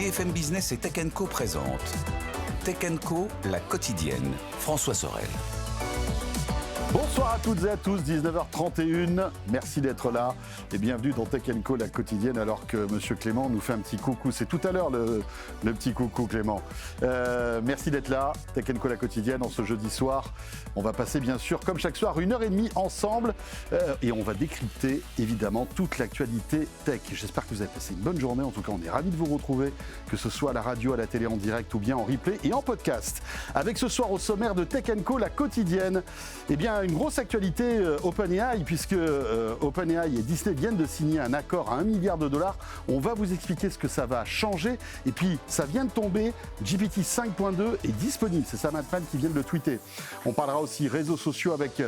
BFM Business et Tech & Co présente Tech & Co, la quotidienne. François Sorel. Bonsoir à toutes et à tous, 19h31, merci d'être là et bienvenue dans Tech & Co, la quotidienne, alors que Monsieur Clément nous fait un petit coucou. C'est tout à l'heure le petit coucou Clément. Merci d'être là, Tech & Co, la quotidienne, en ce jeudi soir. On va passer bien sûr, comme chaque soir, 1h30 ensemble et on va décrypter évidemment toute l'actualité tech. J'espère que vous avez passé une bonne journée, en tout cas on est ravis de vous retrouver, que ce soit à la radio, à la télé en direct ou bien en replay et en podcast. Avec ce soir au sommaire de Tech & Co, la quotidienne, eh bien une grosse actualité OpenAI, puisque OpenAI et Disney viennent de signer un accord à $1 milliard. On va vous expliquer ce que ça va changer. Et puis, ça vient de tomber, GPT 5.2 est disponible. C'est Sam Altman qui vient de le tweeter. On parlera aussi réseaux sociaux avec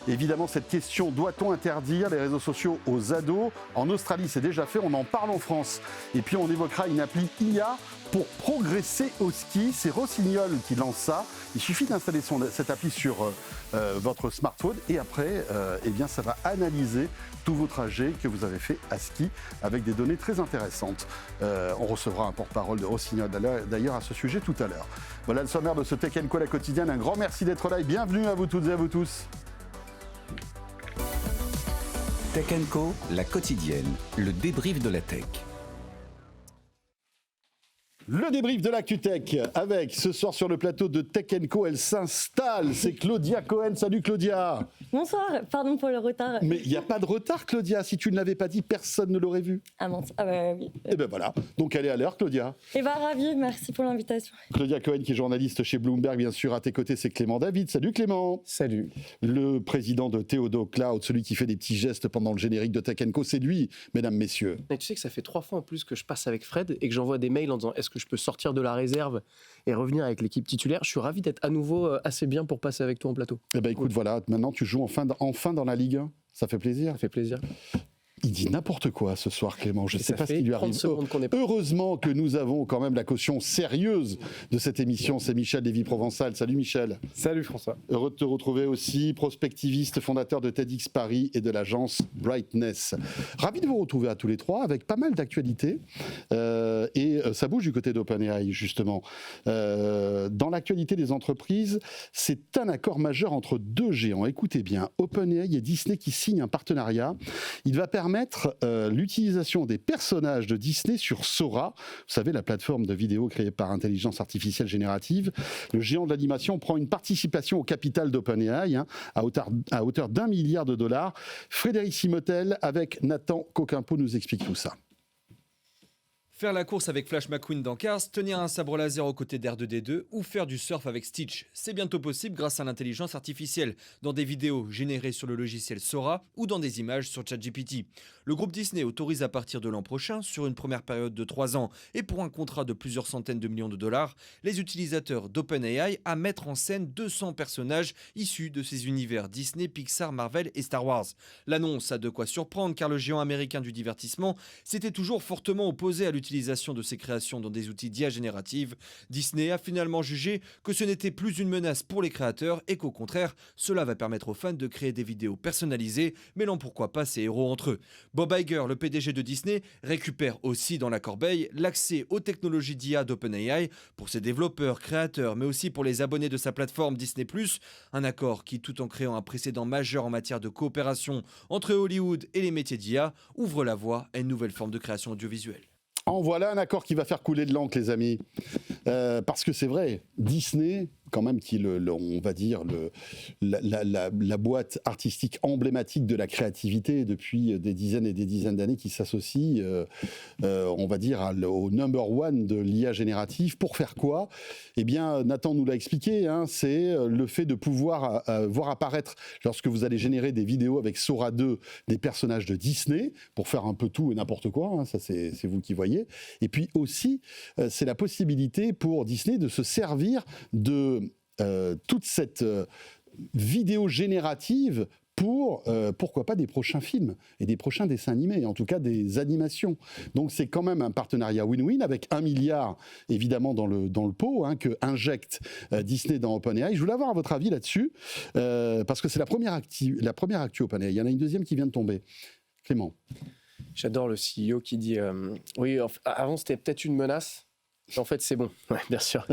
évidemment cette question, doit-on interdire les réseaux sociaux aux ados? En Australie, c'est déjà fait, on en parle en France. Et puis, on évoquera une appli IA pour progresser au ski. C'est Rossignol qui lance ça. Il suffit d'installer cette appli sur votre smartphone et après, eh bien, ça va analyser tous vos trajets que vous avez fait à ski avec des données très intéressantes. On recevra un porte-parole de Rossignol d'ailleurs à ce sujet tout à l'heure. Voilà le sommaire de ce Tech & Co, la quotidienne. Un grand merci d'être là et bienvenue à vous toutes et à vous tous. Tech & Co, la quotidienne, le débrief de la tech. Le débrief de l'ActuTech avec ce soir sur le plateau de Tech & Co, elle s'installe, c'est Claudia Cohen. Salut Claudia. Bonsoir, pardon pour le retard. Mais il n'y a pas de retard Claudia, si tu ne l'avais pas dit, personne ne l'aurait vu. Ah mince, ah bah oui. Et ben voilà, donc elle est à l'heure Claudia. Et bah ravi, merci pour l'invitation. Claudia Cohen qui est journaliste chez Bloomberg, bien sûr, à tes côtés c'est Clément David. Salut Clément. Salut. Le président de Theodo Cloud, celui qui fait des petits gestes pendant le générique de Tech & Co, c'est lui, mesdames, messieurs. Mais tu sais que ça fait 3 fois en plus que je passe avec Fred et que j'envoie des mails en disant est-ce que je peux sortir de la réserve et revenir avec l'équipe titulaire. Je suis ravi d'être à nouveau assez bien pour passer avec toi en plateau. Eh ben écoute, voilà, maintenant tu joues enfin dans la Ligue 1. Ça fait plaisir. Ça fait plaisir. Il dit n'importe quoi ce soir, Clément. Je ne sais pas ce qui lui arrive. Pas... Heureusement que nous avons quand même la caution sérieuse de cette émission. C'est Michel Lévy-Provençal. Salut Michel. Salut François. Heureux de te retrouver aussi, prospectiviste, fondateur de TEDx Paris et de l'agence Brightness. Ravi de vous retrouver à tous les trois avec pas mal d'actualités. Et ça bouge du côté d'OpenAI, justement. Dans l'actualité des entreprises, c'est un accord majeur entre deux géants. Écoutez bien, OpenAI et Disney qui signent un partenariat. Il va permettre l'utilisation des personnages de Disney sur Sora, vous savez, la plateforme de vidéo créée par intelligence artificielle générative. Le géant de l'animation prend une participation au capital d'OpenAI à hauteur d'$1 milliard. Frédéric Simotel avec Nathan Coquimpo nous explique tout ça. Faire la course avec Flash McQueen dans Cars, tenir un sabre laser aux côtés d'R2D2 ou faire du surf avec Stitch. C'est bientôt possible grâce à l'intelligence artificielle, dans des vidéos générées sur le logiciel Sora ou dans des images sur ChatGPT. Le groupe Disney autorise à partir de l'an prochain, sur une première période de 3 ans et pour un contrat de plusieurs centaines de millions de dollars, les utilisateurs d'OpenAI à mettre en scène 200 personnages issus de ces univers Disney, Pixar, Marvel et Star Wars. L'annonce a de quoi surprendre car le géant américain du divertissement s'était toujours fortement opposé à l'utilisation de ces créations dans des outils d'IA générative. Disney a finalement jugé que ce n'était plus une menace pour les créateurs et qu'au contraire, cela va permettre aux fans de créer des vidéos personnalisées, mêlant pourquoi pas ces héros entre eux. Bob Iger, le PDG de Disney, récupère aussi dans la corbeille l'accès aux technologies d'IA d'OpenAI pour ses développeurs, créateurs, mais aussi pour les abonnés de sa plateforme Disney+. Un accord qui, tout en créant un précédent majeur en matière de coopération entre Hollywood et les métiers d'IA, ouvre la voie à une nouvelle forme de création audiovisuelle. En voilà un accord qui va faire couler de l'encre, les amis. Parce que c'est vrai, Disney, quand même, qui est on va dire la boîte artistique emblématique de la créativité depuis des dizaines et des dizaines d'années, qui s'associe, on va dire, au number one de l'IA générative. Pour faire quoi? Eh bien, Nathan nous l'a expliqué, c'est le fait de pouvoir voir apparaître, lorsque vous allez générer des vidéos avec Sora 2, des personnages de Disney, pour faire un peu tout et n'importe quoi, ça c'est vous qui voyez. Et puis aussi, c'est la possibilité pour Disney de se servir de toute cette vidéo générative pour, pourquoi pas, des prochains films et des prochains dessins animés, en tout cas des animations. Donc c'est quand même un partenariat win-win avec $1 milliard, évidemment, dans le pot, que injecte Disney dans OpenAI. Je voulais avoir votre avis là-dessus, parce que c'est la première actu OpenAI. Il y en a une deuxième qui vient de tomber. Clément. J'adore le CEO qui dit oui, avant c'était peut-être une menace, En fait, c'est bon, ouais, bien sûr.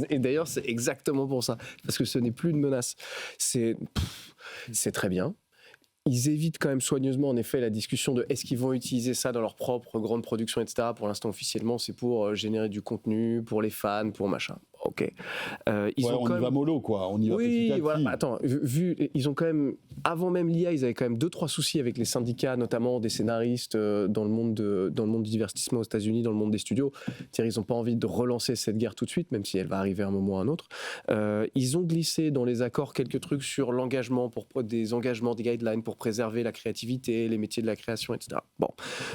Et d'ailleurs, c'est exactement pour ça, parce que ce n'est plus une menace. C'est très bien. Ils évitent quand même soigneusement, en effet, la discussion de est-ce qu'ils vont utiliser ça dans leur propre grande production, etc. Pour l'instant, officiellement, c'est pour générer du contenu, pour les fans, pour machin. Ok. On y va mollo, quoi. On y va petit à petit. Voilà. Attends, ils ont quand même, avant même l'IA, ils avaient quand même 2-3 soucis avec les syndicats, notamment des scénaristes dans le monde du divertissement aux États-Unis, dans le monde des studios. C'est-à-dire, ils n'ont pas envie de relancer cette guerre tout de suite, même si elle va arriver à un moment ou à un autre. Ils ont glissé dans les accords quelques trucs sur l'engagement, des engagements, des guidelines pour préserver la créativité, les métiers de la création, etc. Bon,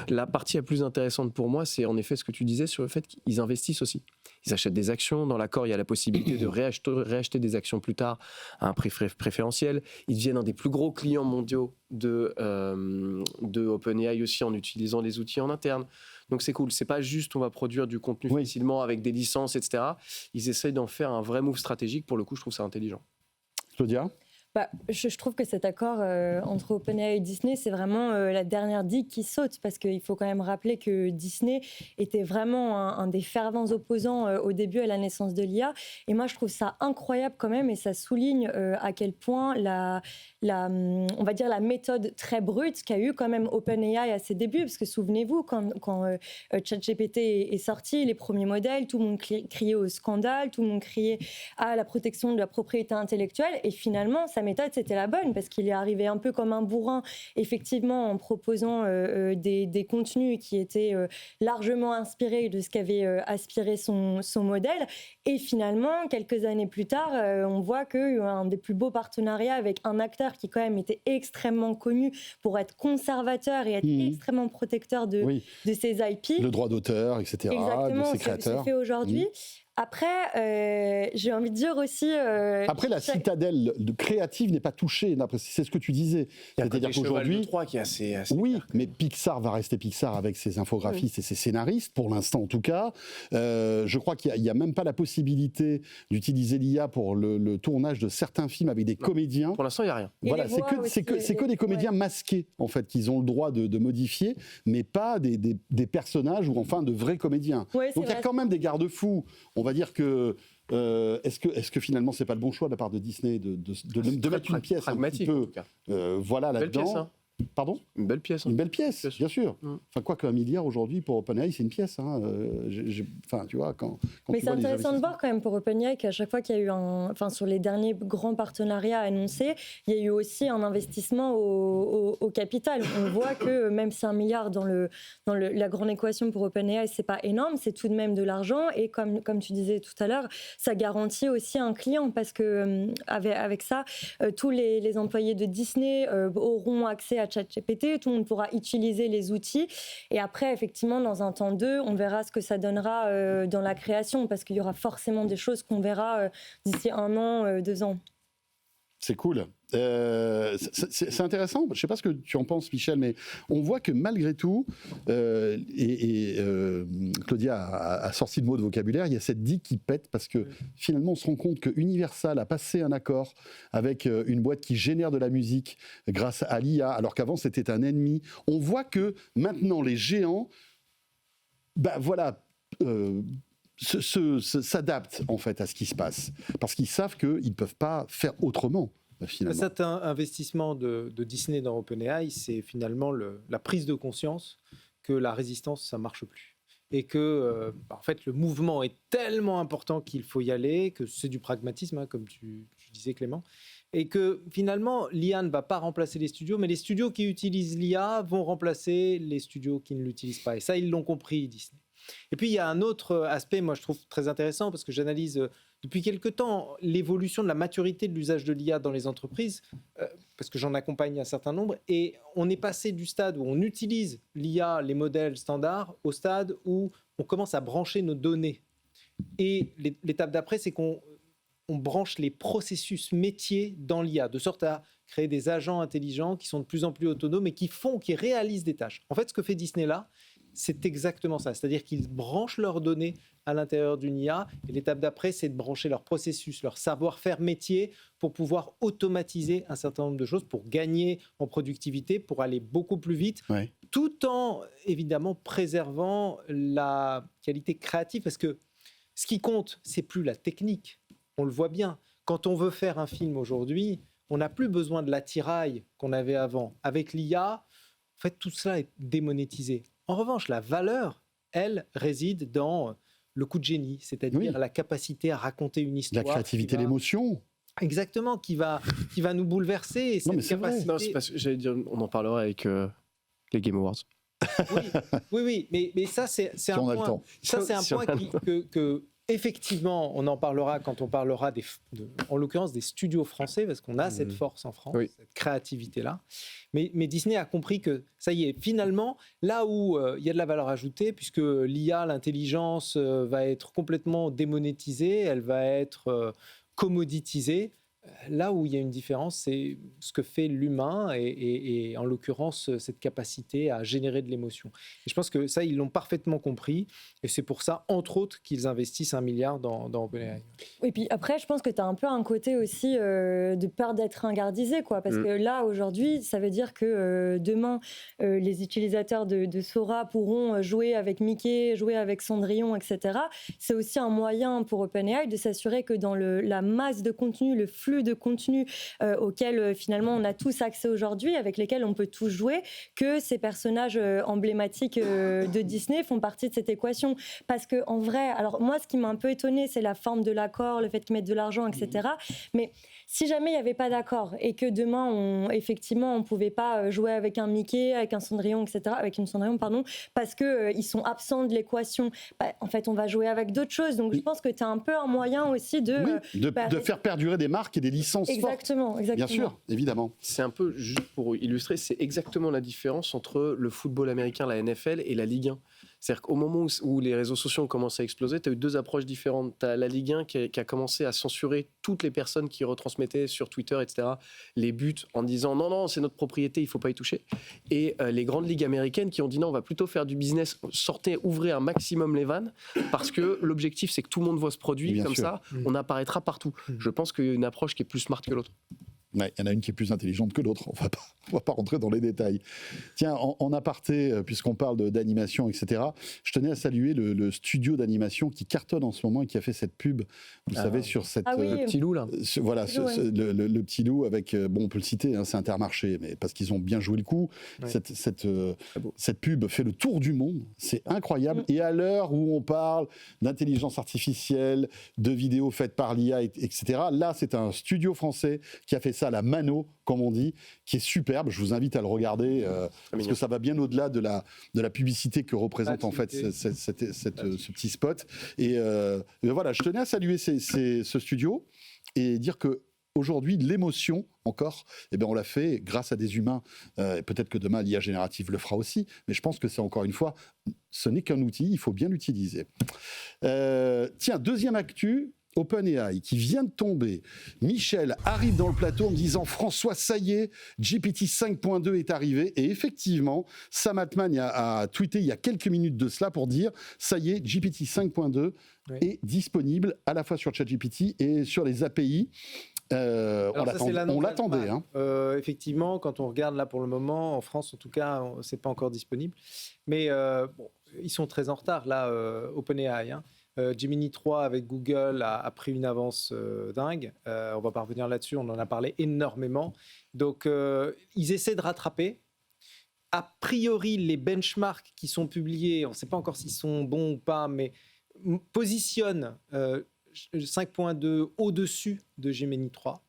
la partie la plus intéressante pour moi, c'est en effet ce que tu disais sur le fait qu'ils investissent aussi. Ils achètent des actions. Dans l'accord, il y a la possibilité de réacheter des actions plus tard à un prix préférentiel. Ils deviennent un des plus gros clients mondiaux de OpenAI aussi en utilisant les outils en interne. Donc c'est cool. C'est pas juste on va produire du contenu facilement avec des licences, etc. Ils essayent d'en faire un vrai move stratégique. Pour le coup, je trouve ça intelligent. Claudia ? Je trouve que cet accord entre OpenAI et Disney, c'est vraiment la dernière digue qui saute, parce qu'il faut quand même rappeler que Disney était vraiment un des fervents opposants au début à la naissance de l'IA. Et moi, je trouve ça incroyable quand même, et ça souligne à quel point on va dire la méthode très brute qu'a eu quand même OpenAI à ses débuts, parce que souvenez-vous, quand ChatGPT est sorti, les premiers modèles, tout le monde criait au scandale, tout le monde criait à la protection de la propriété intellectuelle, et finalement, sa méthode, c'était la bonne, parce qu'il est arrivé un peu comme un bourrin, effectivement, en proposant des contenus qui étaient largement inspirés de ce qu'avait aspiré son modèle. Et finalement, quelques années plus tard, on voit qu'il y a un des plus beaux partenariats avec un acteur qui quand même était extrêmement connu pour être conservateur et être extrêmement protecteur de ses IP. Le droit d'auteur, etc. Exactement, de ses créateurs. c'est fait aujourd'hui. Après, j'ai envie de dire aussi... Après, la citadelle créative n'est pas touchée, c'est ce que tu disais. C'est-à-dire qu'aujourd'hui... qui est assez oui, mais Pixar va rester Pixar avec ses infographistes et ses scénaristes, pour l'instant en tout cas. Je crois qu'il n'y a même pas la possibilité d'utiliser l'IA pour le tournage de certains films avec des comédiens. Pour l'instant, il n'y a rien. Voilà, c'est que des comédiens masqués, en fait, qu'ils ont le droit de modifier, mais pas des personnages ou enfin de vrais comédiens. Ouais, donc il y a quand même des garde-fous. On va dire que est-ce que finalement c'est pas le bon choix de la part de Disney de mettre une pièce un petit peu là-dedans. Pièce, hein. Pardon ? Une belle pièce. Une belle pièce, bien sûr. Enfin, quoi qu'un milliard aujourd'hui pour OpenAI, c'est une pièce. Hein. Enfin, tu vois, quand mais tu c'est vois intéressant de voir quand même pour OpenAI qu'à chaque fois qu'il y a eu sur les derniers grands partenariats annoncés, il y a eu aussi un investissement au capital. On voit que même si 1 milliard dans la grande équation pour OpenAI, c'est pas énorme, c'est tout de même de l'argent. Et comme tu disais tout à l'heure, ça garantit aussi un client, parce que avec ça, tous les employés de Disney auront accès à ChatGPT, tout le monde pourra utiliser les outils, et après effectivement dans un temps 2, on verra ce que ça donnera dans la création, parce qu'il y aura forcément des choses qu'on verra d'ici 1 an, 2 ans. C'est cool. C'est intéressant. Je ne sais pas ce que tu en penses, Michel, mais on voit que malgré tout, Claudia a sorti le mot de vocabulaire, il y a cette digue qui pète, parce que finalement on se rend compte que Universal a passé un accord avec une boîte qui génère de la musique grâce à l'IA, alors qu'avant c'était un ennemi. On voit que maintenant les géants, s'adaptent en fait à ce qui se passe, parce qu'ils savent qu'ils ne peuvent pas faire autrement. Finalement. Cet investissement de Disney dans OpenAI, c'est finalement la prise de conscience que la résistance, ça ne marche plus. Et que en fait, le mouvement est tellement important qu'il faut y aller, que c'est du pragmatisme, hein, comme tu disais, Clément. Et que finalement, l'IA ne va pas remplacer les studios, mais les studios qui utilisent l'IA vont remplacer les studios qui ne l'utilisent pas. Et ça, ils l'ont compris, Disney. Et puis, il y a un autre aspect, moi, je trouve très intéressant, parce que j'analyse depuis quelque temps l'évolution de la maturité de l'usage de l'IA dans les entreprises, parce que j'en accompagne un certain nombre, et on est passé du stade où on utilise l'IA, les modèles standards, au stade où on commence à brancher nos données. Et l'étape d'après, c'est qu'on branche les processus métiers dans l'IA, de sorte à créer des agents intelligents qui sont de plus en plus autonomes et qui réalisent des tâches. En fait, ce que fait Disney là, c'est exactement ça. C'est-à-dire qu'ils branchent leurs données à l'intérieur d'une IA. Et l'étape d'après, c'est de brancher leur processus, leur savoir-faire métier pour pouvoir automatiser un certain nombre de choses, pour gagner en productivité, pour aller beaucoup plus vite, tout en, évidemment, préservant la qualité créative. Parce que Ce qui compte, c'est plus la technique. On le voit bien. Quand on veut faire un film aujourd'hui, on n'a plus besoin de l'attirail qu'on avait avant. Avec l'IA, en fait, tout cela est démonétisé. En revanche, la valeur, elle, réside dans le coup de génie, c'est-à-dire la capacité à raconter une histoire. La créativité, l'émotion. Exactement, qui va nous bouleverser. Et Non, mais cette c'est vrai. capacité... Non, c'est parce que j'allais dire, on en parlera avec les Game Awards. Oui, mais ça, c'est un on a le point. temps. Ça, c'est un Si on point a le que effectivement, on en parlera quand on parlera en l'occurrence des studios français, parce qu'on a cette force en France, cette créativité-là. Mais Disney a compris que ça y est, finalement, là où il y a de la valeur ajoutée, puisque l'IA, l'intelligence va être complètement démonétisée, elle va être commoditisée. Là où il y a une différence, c'est ce que fait l'humain et en l'occurrence, cette capacité à générer de l'émotion. Et je pense que ça, ils l'ont parfaitement compris. Et c'est pour ça, entre autres, qu'ils investissent 1 milliard dans OpenAI. Et puis après, je pense que tu as un peu un côté aussi de peur d'être ringardisé, quoi. Parce que là, aujourd'hui, ça veut dire que demain, les utilisateurs de Sora pourront jouer avec Mickey, jouer avec Cendrillon, etc. C'est aussi un moyen pour OpenAI de s'assurer que dans la masse de contenu, le flux de contenu auquel finalement on a tous accès aujourd'hui, avec lesquels on peut tous jouer, que ces personnages emblématiques de Disney font partie de cette équation. Parce que en vrai, alors moi ce qui m'a un peu étonnée, c'est la forme de l'accord, le fait qu'ils mettent de l'argent, etc. Mais si jamais il n'y avait pas d'accord et que demain on pouvait pas jouer avec un Mickey, avec un Cendrillon, etc., avec une Cendrillon, pardon, parce que ils sont absents de l'équation, en fait on va jouer avec d'autres choses. Donc je pense que tu as un peu un moyen aussi de faire perdurer des marques et des licences fortes. Exactement. Bien sûr, évidemment. C'est un peu, juste pour illustrer, c'est exactement la différence entre le football américain, la NFL, et la Ligue 1. C'est-à-dire qu'au moment où les réseaux sociaux ont commencé à exploser, tu as eu deux approches différentes. Tu as la Ligue 1 qui a commencé à censurer toutes les personnes qui retransmettaient sur Twitter, etc., les buts en disant non, c'est notre propriété, il ne faut pas y toucher. Et les grandes ligues américaines qui ont dit non, on va plutôt faire du business, ouvrez un maximum les vannes, parce que l'objectif, c'est que tout le monde voit ce produit, comme ça, on apparaîtra partout. Je pense qu'il y a une approche qui est plus smart que l'autre. Ouais, il y en a une qui est plus intelligente que l'autre. On va pas rentrer dans les détails. Tiens, en aparté, puisqu'on parle d'animation, etc., je tenais à saluer le studio d'animation qui cartonne en ce moment et qui a fait cette pub, vous savez, sur cette... le petit loup, là. Voilà, le petit loup avec... on peut le citer, hein, c'est Intermarché, mais parce qu'ils ont bien joué le coup. Ouais. Cette pub fait le tour du monde. C'est incroyable. Et à l'heure où on parle d'intelligence artificielle, de vidéos faites par l'IA, etc., là, c'est un studio français qui a fait ça à la mano, comme on dit, qui est superbe. Je vous invite à le regarder parce que ça va bien au-delà de la publicité que représente en fait ce petit spot. Et voilà, je tenais à saluer ce studio et dire que aujourd'hui, l'émotion, encore, on l'a fait grâce à des humains. Et peut-être que demain, l'IA générative le fera aussi. Mais je pense que c'est encore une fois, ce n'est qu'un outil, il faut bien l'utiliser. Tiens, deuxième actu. OpenAI qui vient de tomber. Michel arrive dans le plateau en me disant « François, ça y est, GPT 5.2 est arrivé ». Et effectivement, Sam Altman a tweeté il y a quelques minutes de cela pour dire « Ça y est, GPT 5.2 est disponible à la fois sur ChatGPT et sur les API ». On l'attendait. Hein. Effectivement, quand on regarde là pour le moment, en France en tout cas, c'est pas encore disponible. Mais ils sont très en retard là, OpenAI. Hein. Gemini 3 avec Google a pris une avance dingue. On va pas revenir là-dessus, on en a parlé énormément. Donc, ils essaient de rattraper. A priori, les benchmarks qui sont publiés, on ne sait pas encore s'ils sont bons ou pas, mais positionnent 5.2 au-dessus de Gemini 3.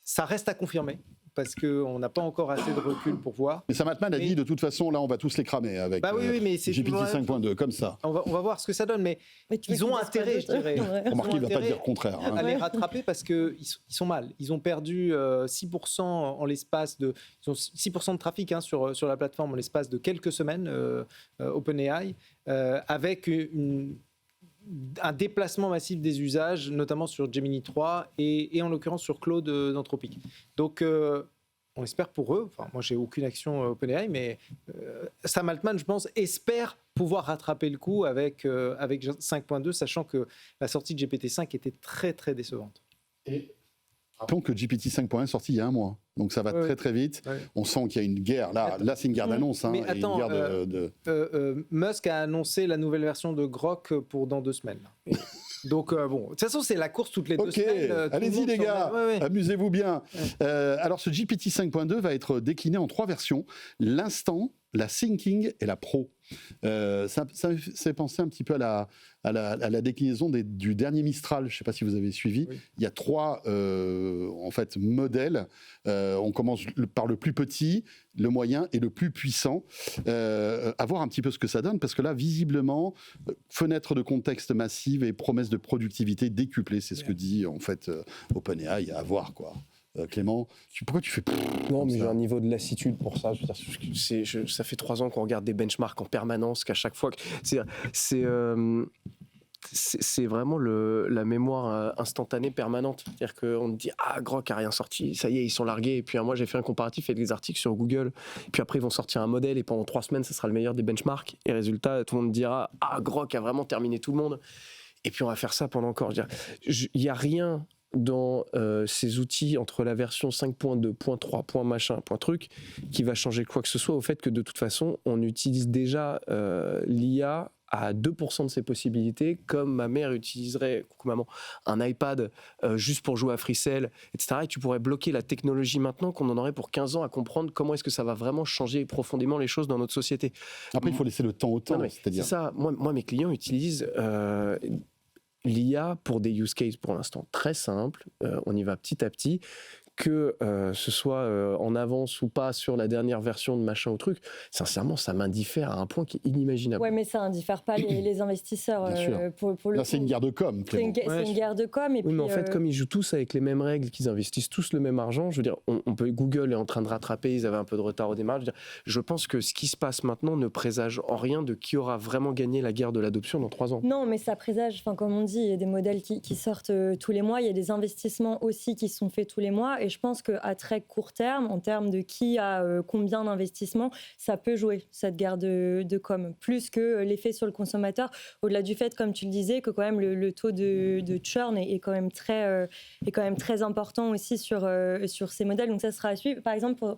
Ça reste à confirmer. Parce qu'on n'a pas encore assez de recul pour voir. Mais Sam Altman a dit, de toute façon, là, on va tous les cramer avec mais c'est GPT 5.2, comme ça. On va voir ce que ça donne, mais ils ont intérêt, je dirais. Remarquez, il ne va pas dire le contraire. À les rattraper parce qu'ils sont mal. Ils ont perdu 6% en l'espace de... Ils ont 6% de trafic sur la plateforme en l'espace de quelques semaines, OpenAI, avec un déplacement massif des usages, notamment sur Gemini 3 et en l'occurrence sur Claude d'Anthropic. Donc, on espère pour eux, enfin, moi j'ai aucune action OpenAI, mais Sam Altman, je pense, espère pouvoir rattraper le coup avec 5.2, sachant que la sortie de GPT-5 était très très décevante. Rappelons que GPT 5.1 est sorti il y a un mois, donc ça va très très vite. Ouais. On sent qu'il y a une guerre. Là c'est une guerre d'annonce. Mais attends, une guerre Musk a annoncé la nouvelle version de Grok pour dans 2 semaines. Donc bon, de toute façon c'est la course toutes les 2 semaines. Allez-y les gars, amusez-vous bien. Alors ce GPT 5.2 va être décliné en 3 versions, l'instant, la thinking et la pro. Ça fait penser un petit peu à la déclinaison du dernier Mistral. Je ne sais pas si vous avez suivi. Oui. Il y a 3 en fait, modèles. On commence par le plus petit, le moyen et le plus puissant. À voir un petit peu ce que ça donne, parce que là, visiblement, fenêtre de contexte massive et promesse de productivité décuplée. C'est ce que dit en fait OpenAI. À voir, quoi. Clément, pourquoi tu fais... Non, mais j'ai un niveau de lassitude pour ça. Je veux dire, ça fait 3 ans qu'on regarde des benchmarks en permanence, qu'à chaque fois... C'est vraiment la mémoire instantanée permanente. C'est-à-dire qu'on te dit « Ah, Grok a rien sorti, ça y est, ils sont largués. » Et puis moi, j'ai fait un comparatif avec des articles sur Google. Et puis après, ils vont sortir un modèle et pendant 3 semaines, ça sera le meilleur des benchmarks. Et résultat, tout le monde dira « Ah, Grok a vraiment terminé tout le monde. » Et puis on va faire ça pendant encore... Il n'y a rien... dans ces outils entre la version 5.2, .3, .machin, .truc, qui va changer quoi que ce soit au fait que de toute façon, on utilise déjà l'IA à 2% de ses possibilités, comme ma mère utiliserait, coucou maman, un iPad juste pour jouer à Freecell, etc. Et tu pourrais bloquer la technologie maintenant qu'on en aurait pour 15 ans à comprendre comment est-ce que ça va vraiment changer profondément les choses dans notre société. Après, il faut laisser le temps au temps, c'est-à-dire... C'est ça. Moi, mes clients utilisent... l'IA pour des use cases pour l'instant très simples, on y va petit à petit, que ce soit en avance ou pas sur la dernière version de machin ou truc, sincèrement ça m'indiffère à un point qui est inimaginable. Ouais, mais ça indiffère pas les investisseurs. Pour le Là, c'est une guerre de com. C'est une guerre de com. Et oui, puis, mais en fait, comme ils jouent tous avec les mêmes règles, qu'ils investissent tous le même argent, je veux dire, Google est en train de rattraper, ils avaient un peu de retard au démarrage. Je pense que ce qui se passe maintenant ne présage en rien de qui aura vraiment gagné la guerre de l'adoption dans 3 ans. Non, mais ça présage, comme on dit, il y a des modèles qui sortent tous les mois, il y a des investissements aussi qui sont faits tous les mois, et je pense qu'à très court terme, en termes de qui a combien d'investissements, ça peut jouer, cette guerre de com, plus que l'effet sur le consommateur, au-delà du fait, comme tu le disais, que quand même le taux de churn est quand même très important aussi sur ces modèles, donc ça sera à suivre. Par exemple, pour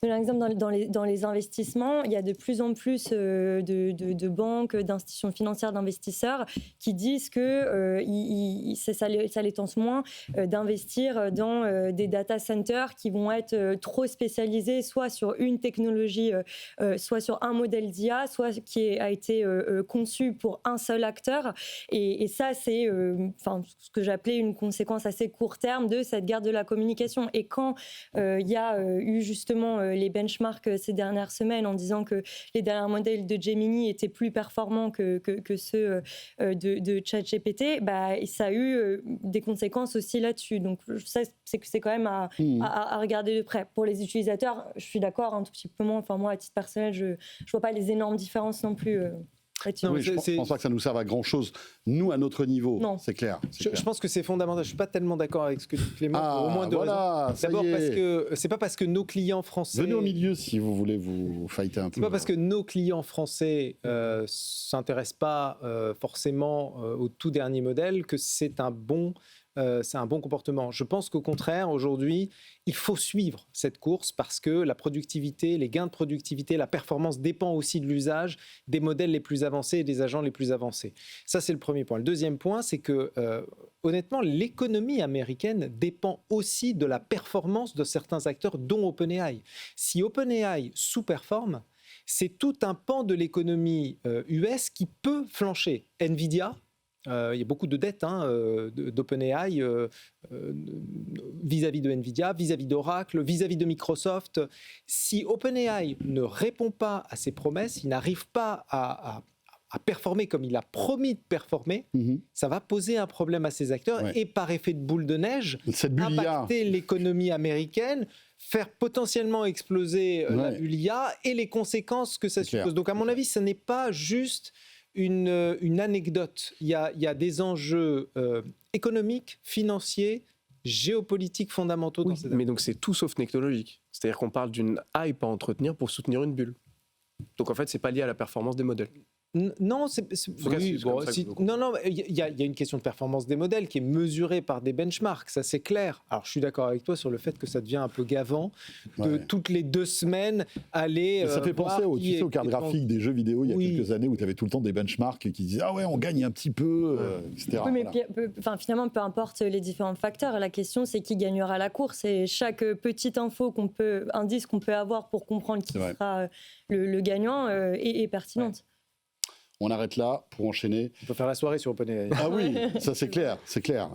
donner un exemple, dans les investissements, il y a de plus en plus de banques, d'institutions financières, d'investisseurs qui disent que ça les tente moins d'investir dans des data centers qui vont être trop spécialisés, soit sur une technologie, soit sur un modèle d'IA, soit qui a été conçu pour un seul acteur. Et ça, c'est ce que j'appelais une conséquence assez court terme de cette guerre de la communication. Et quand il y a eu justement les benchmarks ces dernières semaines en disant que les derniers modèles de Gemini étaient plus performants que ceux de ChatGPT, ça a eu des conséquences aussi là-dessus. Donc ça, c'est quand même à regarder de près. Pour les utilisateurs, je suis d'accord un tout petit peu moins. Enfin, moi, à titre personnel, je vois pas les énormes différences non plus. Non, je pense pas que ça nous serve à grand chose. Nous, à notre niveau, c'est clair. Je pense que c'est fondamental. Je suis pas tellement d'accord avec ce que dit Clément. Pour au moins 2 raisons. D'abord parce que c'est pas parce que nos clients français. Venez au milieu si vous voulez vous fighter un peu. C'est pas parce que nos clients français s'intéressent pas forcément au tout dernier modèle que c'est un bon comportement. Je pense qu'au contraire, aujourd'hui, il faut suivre cette course parce que la productivité, les gains de productivité, la performance dépend aussi de l'usage des modèles les plus avancés et des agents les plus avancés. Ça, c'est le premier point. Le deuxième point, c'est que, honnêtement, l'économie américaine dépend aussi de la performance de certains acteurs, dont OpenAI. Si OpenAI sous-performe, c'est tout un pan de l'économie US qui peut flancher. Nvidia, il y a beaucoup de dettes d'OpenAI vis-à-vis de Nvidia, vis-à-vis d'Oracle, vis-à-vis de Microsoft. Si OpenAI ne répond pas à ses promesses, il n'arrive pas à performer comme il a promis de performer, ça va poser un problème à ces acteurs et par effet de boule de neige, impacter l'économie américaine, faire potentiellement exploser la bulle IA et les conséquences que ça suppose. Donc à mon avis, ce n'est pas juste une anecdote. Il y a des enjeux économiques, financiers, géopolitiques fondamentaux dans cette mais donc c'est tout sauf technologique. C'est-à-dire qu'on parle d'une hype à entretenir pour soutenir une bulle. Donc en fait, c'est pas lié à la performance des modèles. Non, oui, bon, non, il y a une question de performance des modèles qui est mesurée par des benchmarks, ça c'est clair. Alors je suis d'accord avec toi sur le fait que ça devient un peu gavant de toutes les 2 semaines aller. Ça fait penser aux cartes graphiques des jeux vidéo il y a quelques années où tu avais tout le temps des benchmarks qui disaient ah ouais on gagne un petit peu, etc. Oui, mais finalement peu importe les différents facteurs, la question c'est qui gagnera la course et chaque petite indice qu'on peut avoir pour comprendre qui sera le gagnant est pertinente. Ouais. On arrête là pour enchaîner. On peut faire la soirée sur OpenAI. Ah oui, ça c'est clair.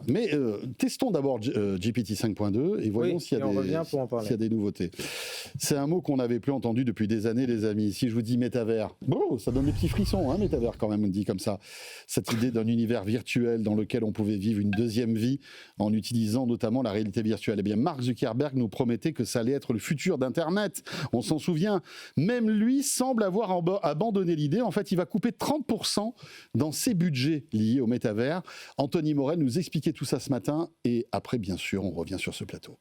Mais testons d'abord GPT 5.2 et voyons s'il y a des nouveautés. C'est un mot qu'on n'avait plus entendu depuis des années, les amis. Si je vous dis métavers, ça donne des petits frissons, hein, métavers quand même, on dit comme ça. Cette idée d'un univers virtuel dans lequel on pouvait vivre une deuxième vie en utilisant notamment la réalité virtuelle. Eh bien, Mark Zuckerberg nous promettait que ça allait être le futur d'Internet. On s'en souvient. Même lui semble avoir abandonné l'idée. En fait, il va couper 30% dans ses budgets liés au métavers. Anthony Morel nous expliquait tout ça ce matin et après, bien sûr, on revient sur ce plateau.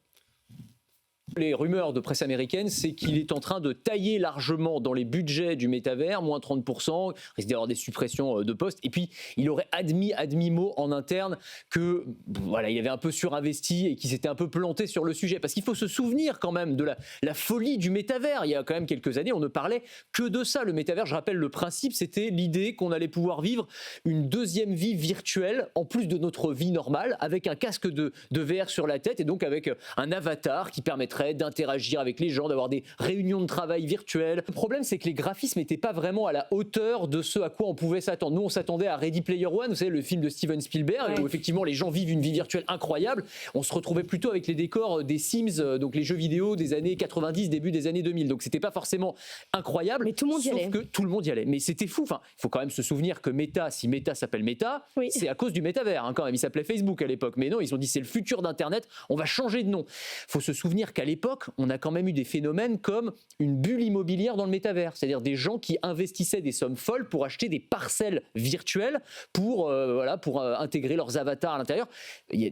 Les rumeurs de presse américaine, c'est qu'il est en train de tailler largement dans les budgets du métavers, moins 30%, il risque d'y avoir des suppressions de postes, et puis il aurait admis mot en interne que voilà, il avait un peu surinvesti et qu'il s'était un peu planté sur le sujet. Parce qu'il faut se souvenir quand même de la folie du métavers. Il y a quand même quelques années, on ne parlait que de ça. Le métavers, je rappelle, le principe, c'était l'idée qu'on allait pouvoir vivre une deuxième vie virtuelle, en plus de notre vie normale, avec un casque de VR sur la tête, et donc avec un avatar qui permettrait d'interagir avec les gens, d'avoir des réunions de travail virtuelles. Le problème, c'est que les graphismes n'étaient pas vraiment à la hauteur de ce à quoi on pouvait s'attendre. Nous, on s'attendait à Ready Player One, vous savez, le film de Steven Spielberg, où effectivement les gens vivent une vie virtuelle incroyable. On se retrouvait plutôt avec les décors des Sims, donc les jeux vidéo des années 90, début des années 2000. Donc c'était pas forcément incroyable. Mais tout le monde y allait. Sauf que tout le monde y allait. Mais c'était fou. Enfin, il faut quand même se souvenir que Meta, si Meta s'appelle Meta, c'est à cause du métavers, hein, quand même. Il s'appelait Facebook à l'époque. Mais non, ils ont dit c'est le futur d'Internet, on va changer de nom. Il faut se souvenir qu'à l'époque, on a quand même eu des phénomènes comme une bulle immobilière dans le métavers, c'est-à-dire des gens qui investissaient des sommes folles pour acheter des parcelles virtuelles pour intégrer leurs avatars à l'intérieur. Il y a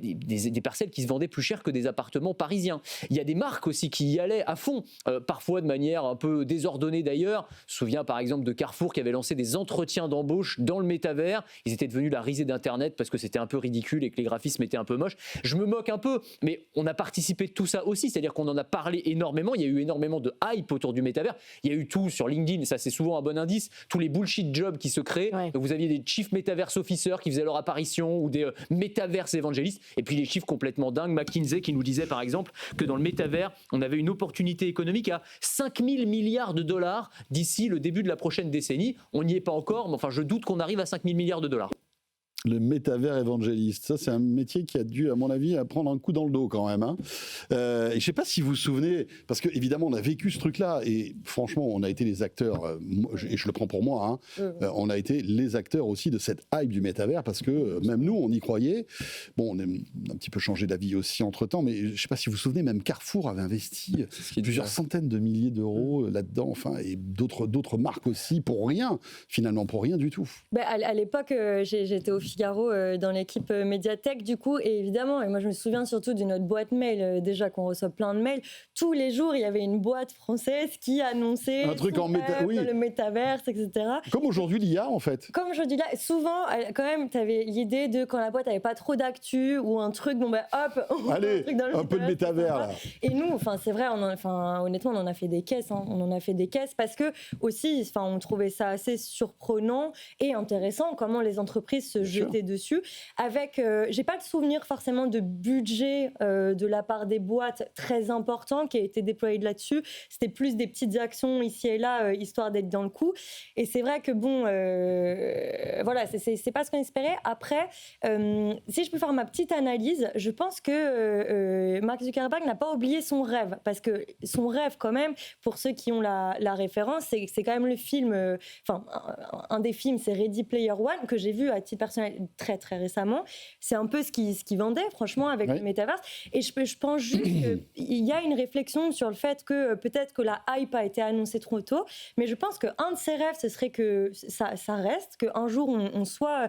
des parcelles qui se vendaient plus cher que des appartements parisiens. Il y a des marques aussi qui y allaient à fond, parfois de manière un peu désordonnée d'ailleurs. Je me souviens par exemple de Carrefour qui avait lancé des entretiens d'embauche dans le métavers. Ils étaient devenus la risée d'Internet parce que c'était un peu ridicule et que les graphismes étaient un peu moches. Je me moque un peu, mais on a participé de tout ça aussi, c'est-à-dire qu'on en a parlé énormément, il y a eu énormément de hype autour du métavers, il y a eu tout sur LinkedIn, ça c'est souvent un bon indice, tous les bullshit jobs qui se créent, donc vous aviez des chief metaverse officers qui faisaient leur apparition ou des metaverse évangélistes, et puis les chiffres complètement dingues, McKinsey qui nous disait par exemple que dans le métavers, on avait une opportunité économique à 5 000 milliards de dollars d'ici le début de la prochaine décennie. On n'y est pas encore, mais enfin je doute qu'on arrive à 5 000 milliards de dollars. Le métavers évangéliste, ça c'est un métier qui a dû, à mon avis, prendre un coup dans le dos quand même. Hein. Et je ne sais pas si vous vous souvenez, parce qu'évidemment on a vécu ce truc-là, et franchement on a été les acteurs, et je le prends pour moi, hein, on a été les acteurs aussi de cette hype du métavers, parce que même nous on y croyait. Bon, on a un petit peu changé d'avis aussi entre-temps, mais je ne sais pas si vous vous souvenez, même Carrefour avait investi plusieurs centaines de milliers d'euros là-dedans, enfin, et d'autres marques aussi, pour rien, finalement, pour rien du tout. À l'époque, j'étais au Figaro dans l'équipe médiathèque du coup, et évidemment, et moi je me souviens surtout de notre boîte mail, déjà qu'on reçoit plein de mails, tous les jours il y avait une boîte française qui annonçait un truc en le métaverse, etc. Comme aujourd'hui l'IA en fait. Comme aujourd'hui l'IA, souvent quand même tu avais l'idée de quand la boîte avait pas trop d'actu ou un truc, bon hop, allez, un peu de métavers là. Et nous, c'est vrai, honnêtement on en a fait des caisses, hein, on en a fait des caisses parce que aussi, on trouvait ça assez surprenant et intéressant comment les entreprises se jetaient dessus. Avec, j'ai pas le souvenir forcément de budget de la part des boîtes très important qui a été déployé là-dessus. C'était plus des petites actions ici et là, histoire d'être dans le coup. Et c'est vrai que bon, voilà, c'est pas ce qu'on espérait. Après, si je peux faire ma petite analyse, je pense que Mark Zuckerberg n'a pas oublié son rêve, parce que son rêve quand même, pour ceux qui ont la référence, c'est quand même le film, un des films, c'est Ready Player One, que j'ai vu à titre personnel très très récemment. C'est un peu ce qui vendait franchement avec le métaverse. Et je pense juste qu'il y a une réflexion sur le fait que peut-être que la hype a été annoncée trop tôt, mais je pense qu'un de ses rêves, ce serait que ça reste, qu'un jour on soit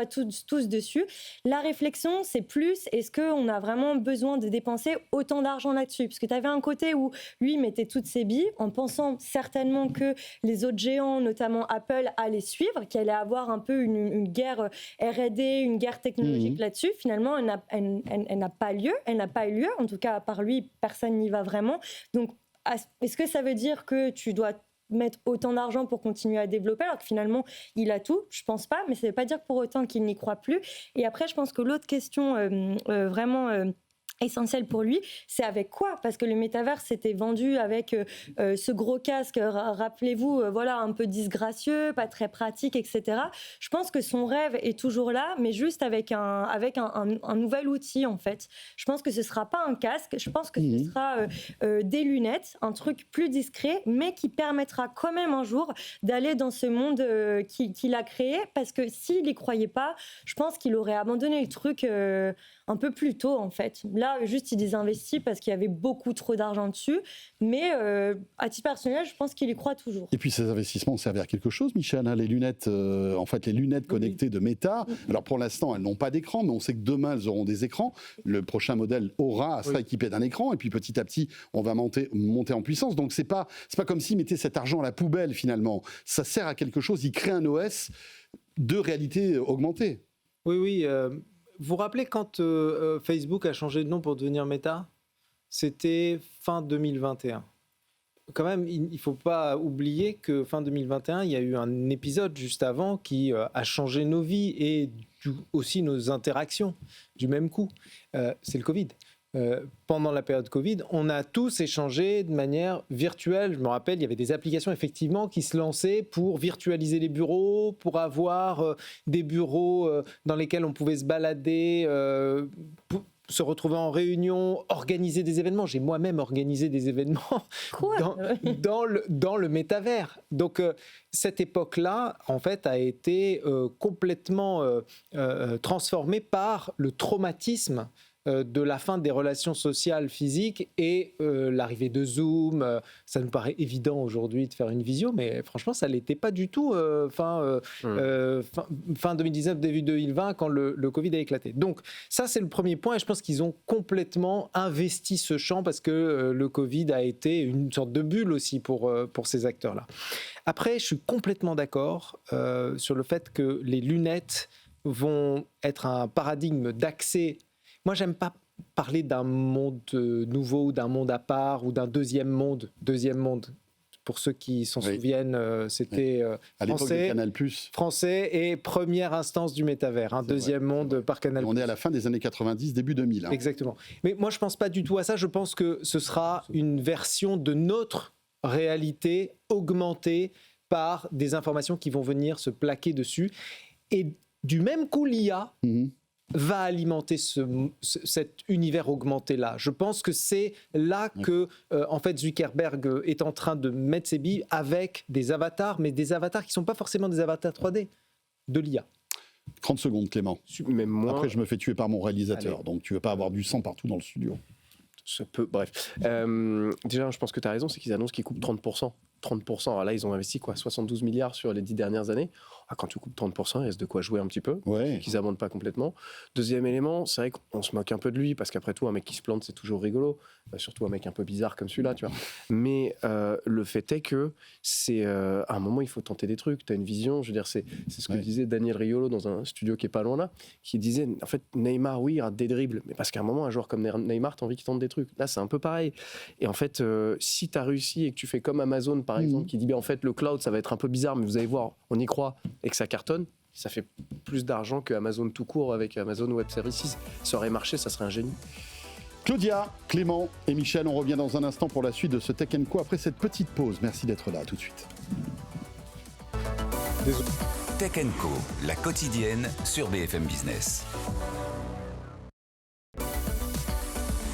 tous dessus. La réflexion, c'est plus, est-ce qu'on a vraiment besoin de dépenser autant d'argent là-dessus? Parce que tu avais un côté où lui mettait toutes ses billes en pensant certainement que les autres géants, notamment Apple, allaient suivre, qu'il allait avoir un peu une guerre R&D, une guerre technologique là-dessus. Finalement, elle n'a pas lieu. Elle n'a pas eu lieu. En tout cas, à part lui, personne n'y va vraiment. Donc, est-ce que ça veut dire que tu dois mettre autant d'argent pour continuer à développer alors que finalement il a tout? Je pense pas, mais ça veut pas dire pour autant qu'il n'y croit plus. Et après, je pense que l'autre question vraiment essentiel pour lui, c'est avec quoi? Parce que le métavers s'était vendu avec ce gros casque, rappelez-vous, voilà, un peu disgracieux, pas très pratique, etc. Je pense que son rêve est toujours là, mais juste avec un nouvel outil, en fait. Je pense que ce sera pas un casque, je pense que ce sera des lunettes, un truc plus discret, mais qui permettra quand même un jour d'aller dans ce monde qu'il a créé, parce que s'il n'y croyait pas, je pense qu'il aurait abandonné le truc un peu plus tôt, en fait. Là, juste, il désinvestit parce qu'il y avait beaucoup trop d'argent dessus. Mais à titre personnel, je pense qu'il y croit toujours. Et puis, ces investissements servent à quelque chose, Michel, hein, les lunettes, les lunettes connectées de Meta. Alors, pour l'instant, elles n'ont pas d'écran, mais on sait que demain, elles auront des écrans. Le prochain modèle sera équipé d'un écran. Et puis, petit à petit, on va monter en puissance. Donc, c'est pas comme s'il mettait cet argent à la poubelle, finalement. Ça sert à quelque chose. Il crée un OS de réalité augmentée. Oui. Vous vous rappelez quand Facebook a changé de nom pour devenir Meta? C'était fin 2021. Quand même, il ne faut pas oublier que fin 2021, il y a eu un épisode juste avant qui a changé nos vies et aussi nos interactions du même coup. C'est le Covid. Pendant la période Covid, on a tous échangé de manière virtuelle. Je me rappelle, il y avait des applications effectivement qui se lançaient pour virtualiser les bureaux, pour avoir des bureaux dans lesquels on pouvait se balader, se retrouver en réunion, organiser des événements. J'ai moi-même organisé des événements dans le métavers. Donc, cette époque-là, en fait, a été complètement transformée par le traumatisme de la fin des relations sociales physiques et l'arrivée de Zoom. Ça nous paraît évident aujourd'hui de faire une visio, mais franchement, ça ne l'était pas du tout fin 2019, début 2020, quand le Covid a éclaté. Donc ça, c'est le premier point, et je pense qu'ils ont complètement investi ce champ parce que le Covid a été une sorte de bulle aussi pour ces acteurs-là. Après, je suis complètement d'accord sur le fait que les lunettes vont être un paradigme d'accès. Moi, j'aime pas parler d'un monde nouveau ou d'un monde à part ou d'un deuxième monde. Pour ceux qui s'en souviennent, c'était français et première instance du métavers, deuxième monde par Canal+. On est à la fin des années 90, début 2000. Hein. Exactement. Mais moi, je pense pas du tout à ça. Je pense que ce sera une version de notre réalité augmentée par des informations qui vont venir se plaquer dessus. Et du même coup, l'IA va alimenter cet univers augmenté-là. Je pense que c'est là que en fait, Zuckerberg est en train de mettre ses billes avec des avatars, mais des avatars qui ne sont pas forcément des avatars 3D, de l'IA. 30 secondes, Clément. Après, je me fais tuer par mon réalisateur, donc tu ne veux pas avoir du sang partout dans le studio. Bref. Déjà, je pense que tu as raison, c'est qu'ils annoncent qu'ils coupent 30%. 30%, alors là, ils ont investi 72 milliards sur les 10 dernières années. Quand tu coupes 30%, il reste de quoi jouer un petit peu, qu'ils n'abandonnent pas complètement. Deuxième élément, c'est vrai qu'on se moque un peu de lui, parce qu'après tout, un mec qui se plante, c'est toujours rigolo. Surtout un mec un peu bizarre comme celui-là, tu vois. Mais le fait est que c'est à un moment, il faut tenter des trucs. Tu as une vision, je veux dire, c'est ce que disait Daniel Riolo dans un studio qui est pas loin là, qui disait, en fait, Neymar, oui, il rate des dribbles, mais parce qu'à un moment, un joueur comme Neymar, tu as envie qu'il tente des trucs. Là, c'est un peu pareil. Et en fait, si tu as réussi et que tu fais comme Amazon, par exemple, qui dit, en fait, le cloud, ça va être un peu bizarre, mais vous allez voir, on y croit, et que ça cartonne, ça fait plus d'argent que Amazon tout court avec Amazon Web Services. Ça aurait marché, ça serait un génie. Claudia, Clément et Michel, on revient dans un instant pour la suite de ce Tech & Co après cette petite pause. Merci d'être là, à tout de suite. Tech & Co, la quotidienne sur BFM Business.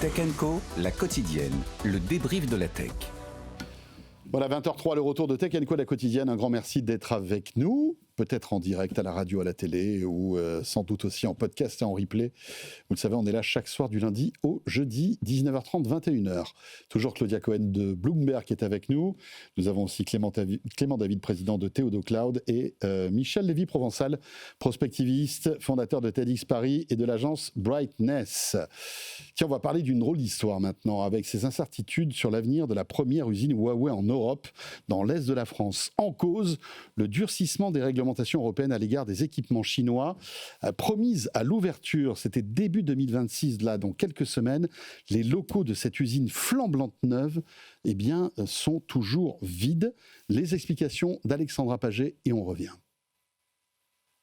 Tech & Co, la quotidienne, le débrief de la tech. Voilà, 20h03, le retour de Tech & Co, la quotidienne. Un grand merci d'être avec nous. peut-être en direct à la radio, à la télé, ou sans doute aussi en podcast et en replay. Vous le savez, on est là chaque soir du lundi au jeudi, 19h30, 21h. Toujours Claudia Cohen de Bloomberg qui est avec nous. Nous avons aussi Clément David, président de Théodo Cloud, et Michel Lévy-Provençal, prospectiviste, fondateur de TEDx Paris et de l'agence Brightness. Tiens, on va parler d'une drôle d'histoire maintenant, avec ces incertitudes sur l'avenir de la première usine Huawei en Europe, dans l'est de la France. En cause, le durcissement des réglementations européennes à l'égard des équipements chinois. Promise à l'ouverture, c'était début 2026, là, dans quelques semaines, les locaux de cette usine flambante neuve sont toujours vides. Les explications d'Alexandra Paget, et on revient.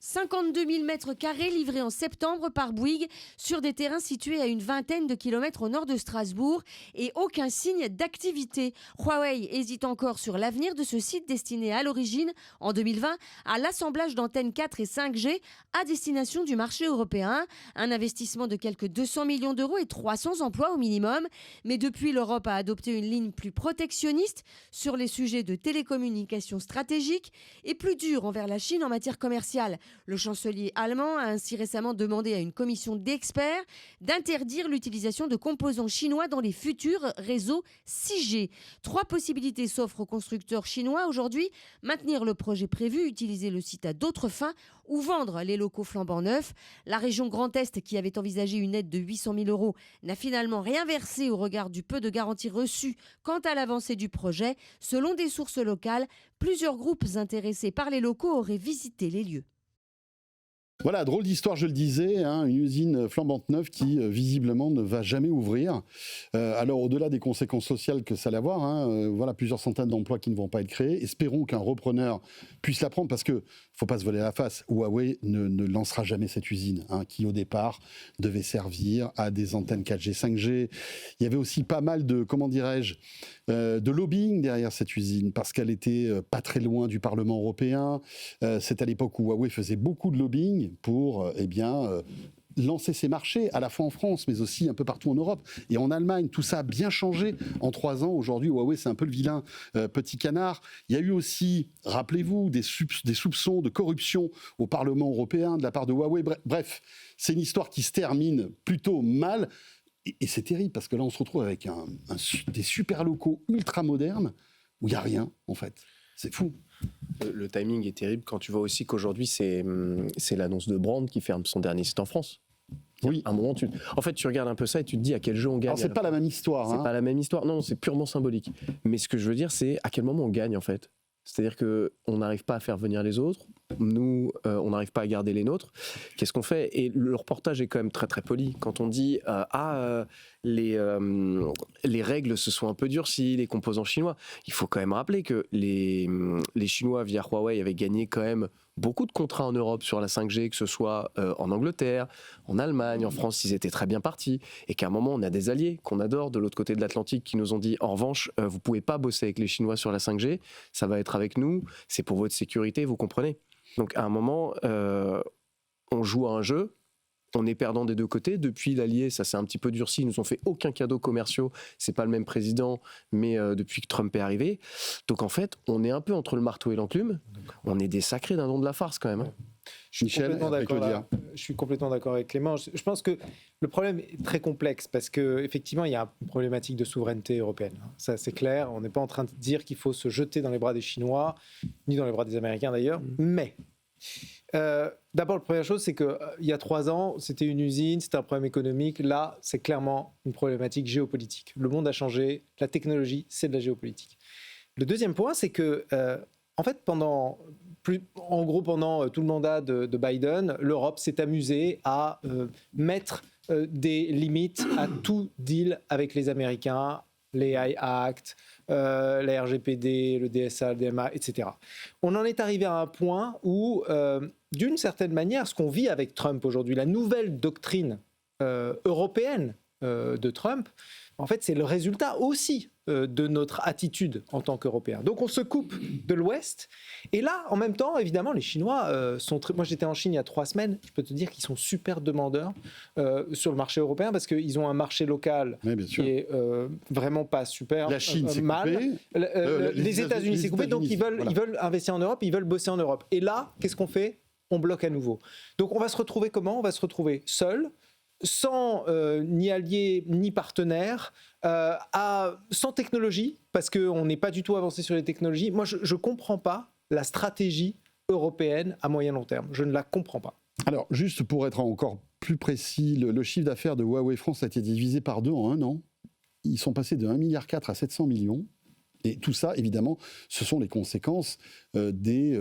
52 000 mètres carrés livrés en septembre par Bouygues sur des terrains situés à une vingtaine de kilomètres au nord de Strasbourg et aucun signe d'activité. Huawei hésite encore sur l'avenir de ce site destiné à l'origine, en 2020, à l'assemblage d'antennes 4 et 5G à destination du marché européen. Un investissement de quelques 200 millions d'euros et 300 emplois au minimum. Mais depuis, l'Europe a adopté une ligne plus protectionniste sur les sujets de télécommunications stratégiques et plus dure envers la Chine en matière commerciale. Le chancelier allemand a ainsi récemment demandé à une commission d'experts d'interdire l'utilisation de composants chinois dans les futurs réseaux 6G. 3 possibilités s'offrent aux constructeurs chinois aujourd'hui: maintenir le projet prévu, utiliser le site à d'autres fins ou vendre les locaux flambant neufs. La région Grand Est, qui avait envisagé une aide de 800 000 euros, n'a finalement rien versé au regard du peu de garanties reçues quant à l'avancée du projet. Selon des sources locales, plusieurs groupes intéressés par les locaux auraient visité les lieux. Voilà, drôle d'histoire, je le disais, une usine flambante neuve qui visiblement ne va jamais ouvrir. Alors au-delà des conséquences sociales que ça va avoir, voilà plusieurs centaines d'emplois qui ne vont pas être créés. Espérons qu'un repreneur puisse la prendre, parce que faut pas se voler la face. Huawei ne lancera jamais cette usine, qui au départ devait servir à des antennes 4G, 5G. Il y avait aussi pas mal de, de lobbying derrière cette usine, parce qu'elle était pas très loin du Parlement européen. C'est à l'époque où Huawei faisait beaucoup de lobbying pour lancer ses marchés, à la fois en France, mais aussi un peu partout en Europe et en Allemagne. Tout ça a bien changé en 3 ans. Aujourd'hui, Huawei, c'est un peu le vilain petit canard. Il y a eu aussi, rappelez-vous, des soupçons de corruption au Parlement européen de la part de Huawei. Bref, c'est une histoire qui se termine plutôt mal. Et c'est terrible, parce que là, on se retrouve avec des super locaux ultra modernes où il n'y a rien, en fait. C'est fou. Le timing est terrible quand tu vois aussi qu'aujourd'hui, c'est l'annonce de Brand qui ferme son dernier site en France. Oui. À un moment, tu regardes un peu ça et tu te dis à quel jeu on gagne. Alors, c'est pas la même histoire. C'est pas la même histoire. Non, c'est purement symbolique. Mais ce que je veux dire, c'est à quel moment on gagne, en fait. C'est-à-dire qu'on n'arrive pas à faire venir les autres. Nous, on n'arrive pas à garder les nôtres. Qu'est-ce qu'on fait ? Et le reportage est quand même très très poli. Quand on dit les règles se sont un peu durcies, les composants chinois, il faut quand même rappeler que les Chinois via Huawei avaient gagné quand même beaucoup de contrats en Europe sur la 5G, que ce soit en Angleterre, en Allemagne, en France, ils étaient très bien partis. Et qu'à un moment, on a des alliés qu'on adore de l'autre côté de l'Atlantique qui nous ont dit, en revanche, vous ne pouvez pas bosser avec les Chinois sur la 5G, ça va être avec nous, c'est pour votre sécurité, vous comprenez ? Donc à un moment, on joue à un jeu, on est perdant des deux côtés. Depuis l'allié, ça s'est un petit peu durci, ils nous ont fait aucun cadeau commerciaux, c'est pas le même président, mais depuis que Trump est arrivé. Donc en fait, on est un peu entre le marteau et l'enclume, on est des sacrés dindons de la farce quand même. Je suis complètement d'accord avec Clément. Je pense que le problème est très complexe, parce qu'effectivement, il y a une problématique de souveraineté européenne. Ça, c'est clair. On n'est pas en train de dire qu'il faut se jeter dans les bras des Chinois, ni dans les bras des Américains d'ailleurs. Mais d'abord, la première chose, c'est qu'il y a 3 ans, c'était une usine, c'était un problème économique. Là, c'est clairement une problématique géopolitique. Le monde a changé. La technologie, c'est de la géopolitique. Le deuxième point, c'est que, en fait, pendant tout le mandat de Biden, l'Europe s'est amusée à mettre des limites à tout deal avec les Américains, les AI Act, la RGPD, le DSA, le DMA, etc. On en est arrivé à un point où, d'une certaine manière, ce qu'on vit avec Trump aujourd'hui, la nouvelle doctrine européenne de Trump, en fait, c'est le résultat aussi de notre attitude en tant qu'Européens. Donc on se coupe de l'Ouest. Et là, en même temps, évidemment, les Chinois sont très... Moi, j'étais en Chine il y a 3 semaines. Je peux te dire qu'ils sont super demandeurs sur le marché européen parce qu'ils ont un marché local qui est vraiment pas super. La Chine s'est mal. coupée. Les États-Unis s'est coupé, donc ils veulent investir en Europe, ils veulent bosser en Europe. Et là, qu'est-ce qu'on fait ? On bloque à nouveau. Donc on va se retrouver comment ? On va se retrouver seul, sans ni alliés ni partenaires, sans technologie, parce qu'on n'est pas du tout avancé sur les technologies. Moi, je ne comprends pas la stratégie européenne à moyen long terme. Je ne la comprends pas. Alors, juste pour être encore plus précis, le chiffre d'affaires de Huawei France a été divisé par 2 en 1 an. Ils sont passés de 1,4 milliard à 700 millions. Et tout ça, évidemment, ce sont les conséquences des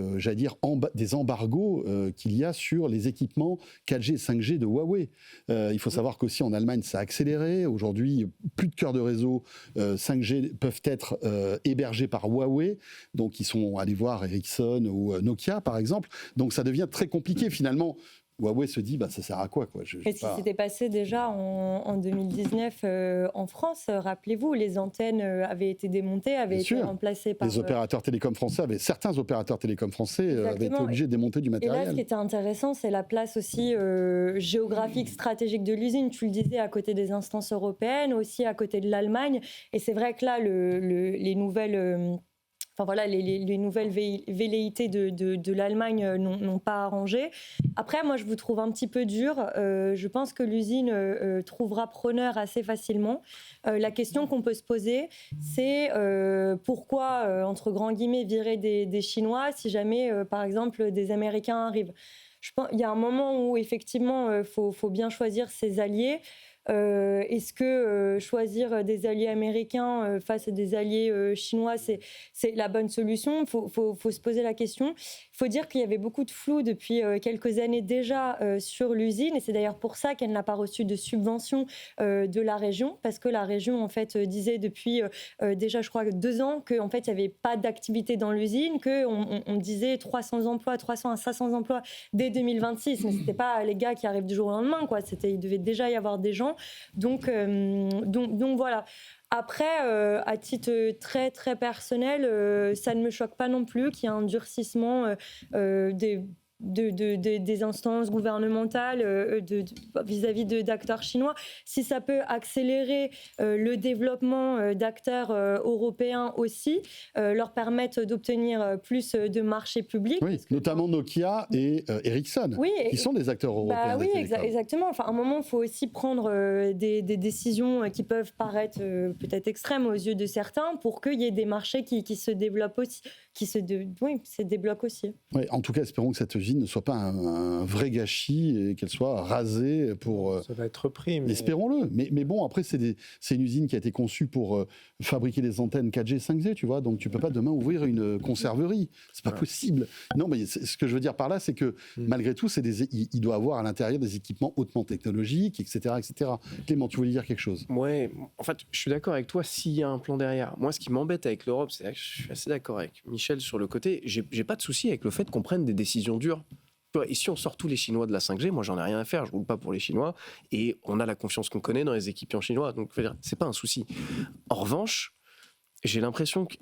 embargos qu'il y a sur les équipements 4G et 5G de Huawei. Il faut savoir qu'aussi en Allemagne, ça a accéléré. Aujourd'hui, plus de cœurs de réseau 5G peuvent être hébergés par Huawei. Donc, ils sont allés voir Ericsson ou Nokia, par exemple. Donc, ça devient très compliqué, finalement. Huawei se dit, ça sert à quoi Et ce qui s'était passé déjà en 2019 en France, rappelez-vous, les antennes avaient été démontées, avaient été remplacées par... Les opérateurs télécoms français certains opérateurs télécoms français avaient été obligés de démonter du matériel. Et là, ce qui était intéressant, c'est la place aussi géographique, stratégique de l'usine. Tu le disais, à côté des instances européennes, aussi à côté de l'Allemagne. Et c'est vrai que là, les nouvelles... les nouvelles velléités de l'Allemagne n'ont pas arrangé. Après, moi, je vous trouve un petit peu dur. Je pense que l'usine trouvera preneur assez facilement. La question qu'on peut se poser, c'est pourquoi, entre grands guillemets, virer des Chinois si jamais, par exemple, des Américains arrivent. Je pense, il y a un moment où, effectivement, faut bien choisir ses alliés. Est-ce que choisir des alliés américains face à des alliés chinois, c'est la bonne solution ? Faut se poser la question. Il faut dire qu'il y avait beaucoup de flou depuis quelques années déjà sur l'usine, et c'est d'ailleurs pour ça qu'elle n'a pas reçu de subvention de la région, parce que la région en fait disait depuis déjà, je crois, 2 ans qu'en fait il n'y avait pas d'activité dans l'usine, qu'on disait 300 à 500 emplois dès 2026, mais c'était pas les gars qui arrivent du jour au lendemain, quoi. Il devait déjà y avoir des gens. Donc voilà. Après, à titre très très personnel, ça ne me choque pas non plus qu'il y ait un durcissement des instances gouvernementales vis-à-vis d'acteurs chinois. Si ça peut accélérer le développement d'acteurs européens aussi, leur permettre d'obtenir plus de marchés publics. Oui, notamment Nokia et Ericsson, qui sont des acteurs européens. Oui, exactement. Enfin, à un moment, il faut aussi prendre des décisions qui peuvent paraître peut-être extrêmes aux yeux de certains pour qu'il y ait des marchés qui se développent aussi. Se débloquent aussi. Oui, en tout cas, espérons que cette usine ne soit pas un vrai gâchis et qu'elle soit rasée pour... Ça va être repris. Mais... Espérons-le. Mais bon, après, c'est une usine qui a été conçue pour fabriquer des antennes 4G, 5G, tu vois. Donc, tu peux pas demain ouvrir une conserverie. C'est pas possible. Non, mais ce que je veux dire par là, c'est que malgré tout, il doit avoir à l'intérieur des équipements hautement technologiques, etc., etc. Clément, tu voulais dire quelque chose ? Ouais, en fait, je suis d'accord avec toi s'il y a un plan derrière. Moi, ce qui m'embête avec l'Europe, c'est que je suis assez d'accord avec Michel sur le côté. J'ai pas de souci avec le fait qu'on prenne des décisions dures. Et si on sort tous les Chinois de la 5G, moi j'en ai rien à faire, je roule pas pour les Chinois et on a la confiance qu'on connaît dans les équipiers chinois, donc c'est pas un souci. En revanche, j'ai l'impression que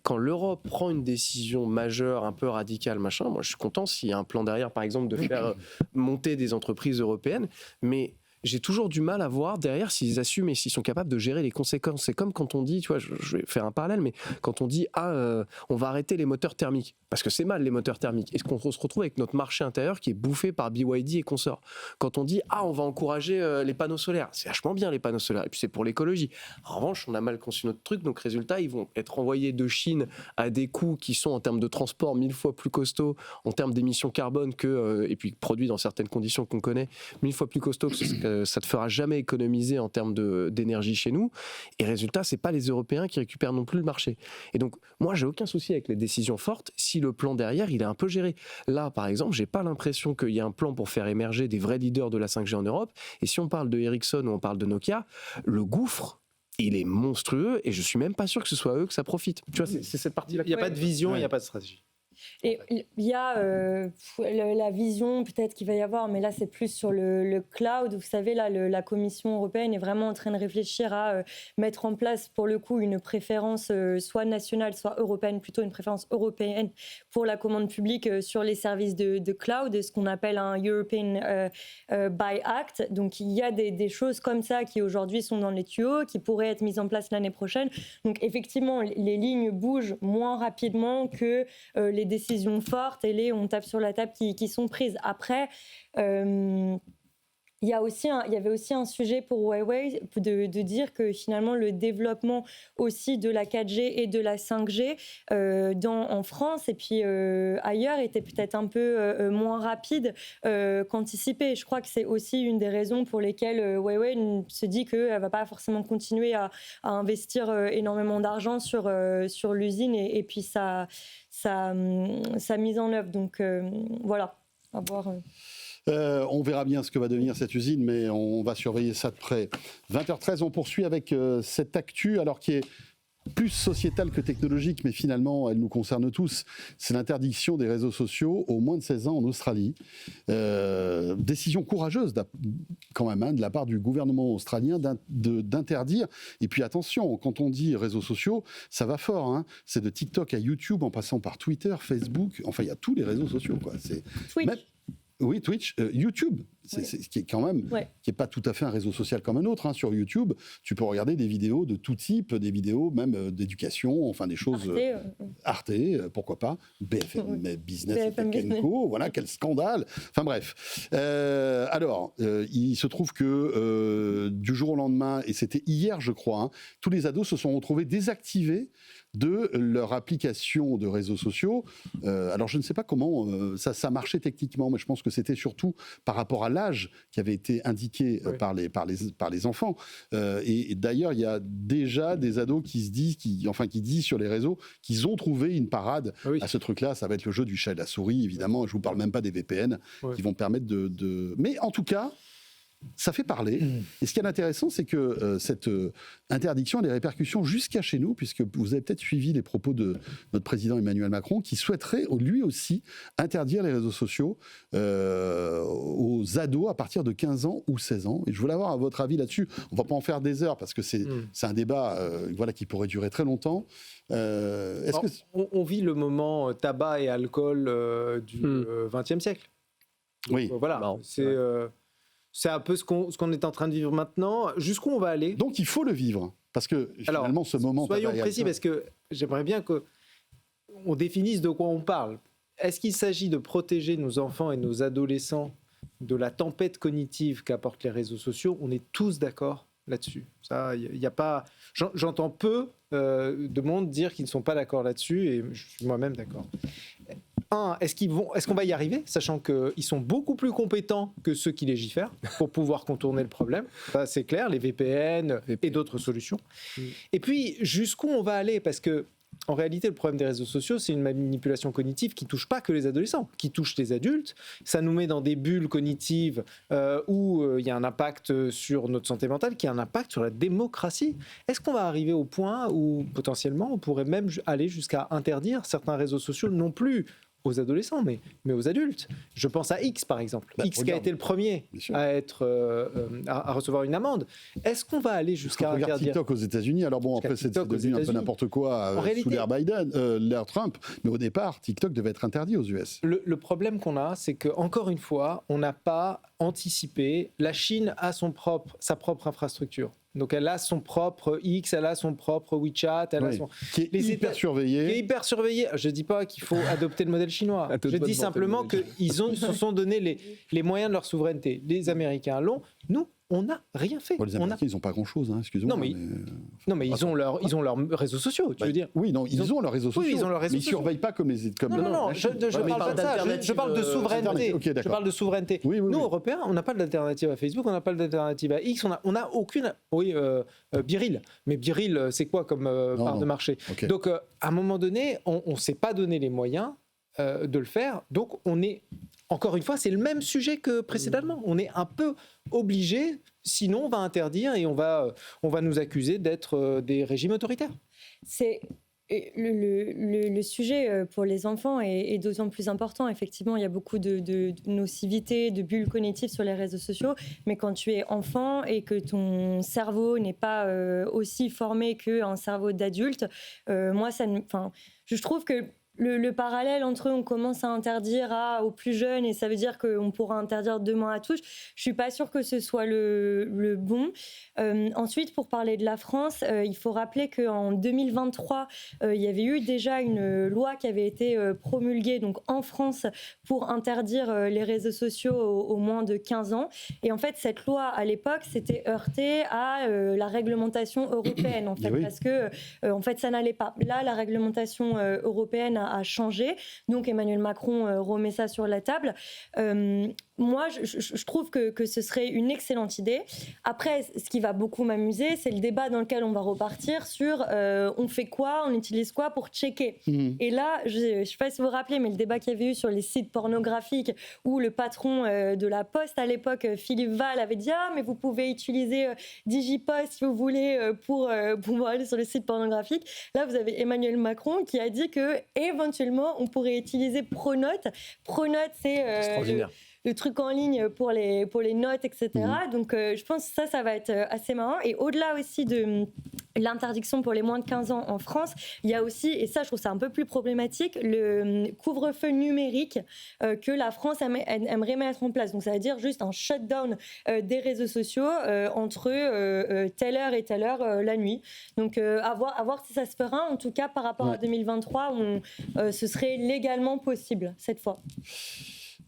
quand l'Europe prend une décision majeure, un peu radicale, machin, moi je suis content s'il y a un plan derrière, par exemple, de faire monter des entreprises européennes, mais j'ai toujours du mal à voir derrière s'ils assument et s'ils sont capables de gérer les conséquences. C'est comme quand on dit, tu vois, je vais faire un parallèle, mais quand on dit on va arrêter les moteurs thermiques, parce que c'est mal les moteurs thermiques, est-ce qu'on se retrouve avec notre marché intérieur qui est bouffé par BYD et consorts ? Quand on dit on va encourager les panneaux solaires, c'est vachement bien les panneaux solaires, et puis c'est pour l'écologie. En revanche, on a mal conçu notre truc, donc résultat, ils vont être envoyés de Chine à des coûts qui sont en termes de transport 1000 fois plus costauds, en termes d'émissions carbone et puis produits dans certaines conditions qu'on connaît, 1000 fois plus costauds que ça te fera jamais économiser en termes d'énergie chez nous. Et résultat, c'est pas les Européens qui récupèrent non plus le marché. Et donc, moi, j'ai aucun souci avec les décisions fortes si le plan derrière, il est un peu géré. Là, par exemple, j'ai pas l'impression qu'il y a un plan pour faire émerger des vrais leaders de la 5G en Europe. Et si on parle de Ericsson ou on parle de Nokia, le gouffre, il est monstrueux et je suis même pas sûr que ce soit à eux que ça profite. Tu vois, c'est cette partie-là. Il n'y a pas de vision, il n'y a pas de stratégie. Et il y a la vision peut-être qu'il va y avoir, mais là c'est plus sur le cloud. Vous savez, là la Commission européenne est vraiment en train de réfléchir à mettre en place pour le coup une préférence soit nationale, soit européenne, plutôt une préférence européenne pour la commande publique sur les services de cloud, ce qu'on appelle un European Buy Act. Donc il y a des choses comme ça qui aujourd'hui sont dans les tuyaux, qui pourraient être mises en place l'année prochaine. Donc effectivement, les lignes bougent moins rapidement que les décisions fortes et on tape sur la table qui sont prises. Après, il y avait aussi un sujet pour Huawei de dire que finalement le développement aussi de la 4G et de la 5G en France et puis ailleurs était peut-être un peu moins rapide qu'anticipé. Je crois que c'est aussi une des raisons pour lesquelles Huawei se dit qu'elle ne va pas forcément continuer à investir énormément d'argent sur l'usine et puis sa mise en œuvre. Donc voilà, à voir. On verra bien ce que va devenir cette usine, mais on va surveiller ça de près. 20h13, on poursuit avec cette actu, alors qui est plus sociétale que technologique, mais finalement, elle nous concerne tous. C'est l'interdiction des réseaux sociaux aux moins de 16 ans en Australie. Décision courageuse, quand même, de la part du gouvernement australien d'interdire. Et puis attention, quand on dit réseaux sociaux, ça va fort. Hein. C'est de TikTok à YouTube, en passant par Twitter, Facebook. Enfin, il y a tous les réseaux sociaux, quoi. C'est Twitch. Oui, Twitch, YouTube, qui est quand même, qui est pas tout à fait un réseau social comme un autre. Hein. Sur YouTube, tu peux regarder des vidéos de tout type, des vidéos même d'éducation, enfin des choses. Arte, pourquoi pas, BFM Business, BFM Co. Voilà, quel scandale. Enfin bref. Alors, il se trouve que du jour au lendemain, et c'était hier, je crois, hein, tous les ados se sont retrouvés désactivés de leur application de réseaux sociaux. Alors je ne sais pas comment ça marchait techniquement, mais je pense que c'était surtout par rapport à l'âge qui avait été indiqué par les enfants. Et d'ailleurs, il y a déjà des ados qui disent sur les réseaux qu'ils ont trouvé une parade à ce truc-là. Ça va être le jeu du chat et de la souris, évidemment. Je ne vous parle même pas des VPN qui vont permettre de... Mais en tout cas, ça fait parler. Et ce qui est intéressant, c'est que cette interdiction a des répercussions jusqu'à chez nous, puisque vous avez peut-être suivi les propos de notre président Emmanuel Macron, qui souhaiterait lui aussi interdire les réseaux sociaux aux ados à partir de 15 ans ou 16 ans. Et je voulais avoir votre avis là-dessus. On ne va pas en faire des heures, parce que c'est un débat qui pourrait durer très longtemps. On vit le moment tabac et alcool du XXe siècle. Donc, voilà, c'est un peu ce qu'on est en train de vivre maintenant. Jusqu'où on va aller ? Donc il faut le vivre, parce que finalement ce moment... Soyons précis, parce que j'aimerais bien qu'on définisse de quoi on parle. Est-ce qu'il s'agit de protéger nos enfants et nos adolescents de la tempête cognitive qu'apportent les réseaux sociaux ? On est tous d'accord là-dessus. Ça, il y a pas... J'entends peu de monde dire qu'ils ne sont pas d'accord là-dessus, et je suis moi-même d'accord. Est-ce qu'on va y arriver, sachant qu'ils sont beaucoup plus compétents que ceux qui légifèrent pour pouvoir contourner le problème ? Ça, c'est clair, les VPN et d'autres solutions. Et puis, jusqu'où on va aller ? Parce que, en réalité, le problème des réseaux sociaux, c'est une manipulation cognitive qui ne touche pas que les adolescents, qui touche les adultes. Ça nous met dans des bulles cognitives où il y a un impact sur notre santé mentale, qui a un impact sur la démocratie. Est-ce qu'on va arriver au point où, potentiellement, on pourrait même aller jusqu'à interdire certains réseaux sociaux, non plus aux adolescents, mais aux adultes. Je pense à X, par exemple. X qui a été le premier à recevoir une amende. Est-ce qu'on va aller jusqu'à interdire... Regarde TikTok aux États-Unis. Alors bon, après, c'est devenu un peu n'importe quoi sous l'ère Trump. Mais au départ, TikTok devait être interdit aux US. Le problème qu'on a, c'est qu'encore une fois, on n'a pas anticipé. La Chine a sa propre infrastructure. Donc elle a son propre X, elle a son propre WeChat, qui est hyper surveillé. Qui est hyper surveillé. Je ne dis pas qu'il faut adopter le modèle chinois. Je dis simplement qu'ils se sont donné les moyens de leur souveraineté. Les Américains l'ont. Nous, on n'a rien fait. Les Américains, ils n'ont pas grand-chose, hein, excusez-moi. Non, mais ils ont leurs réseaux sociaux, tu veux dire ? Oui, non, ils ont leurs réseaux sociaux. Oui, ils ont leurs réseaux mais ils ne surveillent pas comme les... Non, je parle pas de ça. Je parle de souveraineté. Okay, je parle de souveraineté. Nous, Européens, on n'a pas d'alternative à Facebook, on n'a pas d'alternative à X, on n'a aucune... Oui, Biril. Mais Biril, c'est quoi comme part de marché ? Okay. Donc, à un moment donné, on ne s'est pas donné les moyens de le faire. Donc, on est... Encore une fois, c'est le même sujet que précédemment. On est un peu obligé, sinon on va interdire et on va nous accuser d'être des régimes autoritaires. Et le sujet pour les enfants est d'autant plus important. Effectivement, il y a beaucoup de nocivité, de bulles cognitives sur les réseaux sociaux. Mais quand tu es enfant et que ton cerveau n'est pas aussi formé qu'un cerveau d'adulte, moi, je trouve que le parallèle entre on commence à interdire aux plus jeunes et ça veut dire qu'on pourra interdire demain à tous, je suis pas sûre que ce soit le bon. Ensuite, pour parler de la France, il faut rappeler qu'en 2023, il y avait eu déjà une loi qui avait été promulguée donc en France pour interdire les réseaux sociaux aux moins de 15 ans. Et en fait, cette loi, à l'époque, s'était heurtée à la réglementation européenne, en fait, Oui. parce que en fait, ça n'allait pas. Là, la réglementation européenne a changé. Donc Emmanuel Macron remet ça sur la table. Moi, je trouve que ce serait une excellente idée. Après, ce qui va beaucoup m'amuser, c'est le débat dans lequel on va repartir sur on fait quoi, on utilise quoi pour checker. Et là, je ne sais pas si vous vous rappelez, mais le débat qu'il y avait eu sur les sites pornographiques où le patron de la Poste à l'époque, Philippe Val, avait dit « Ah, mais vous pouvez utiliser Digipost si vous voulez pour pouvoir aller sur les sites pornographiques ». Là, vous avez Emmanuel Macron qui a dit que éventuellement on pourrait utiliser Pronote. Pronote, c'est Extraordinaire. le truc en ligne pour les notes, etc. Donc, je pense que ça va être assez marrant. Et au-delà aussi de l'interdiction pour les moins de 15 ans en France, il y a aussi, et ça, je trouve ça un peu plus problématique, le couvre-feu numérique que la France aimerait mettre en place. Donc, ça veut dire juste un shutdown des réseaux sociaux entre telle heure et telle heure la nuit. Donc, à voir si ça se fera. En tout cas, par rapport à 2023, ce serait légalement possible cette fois.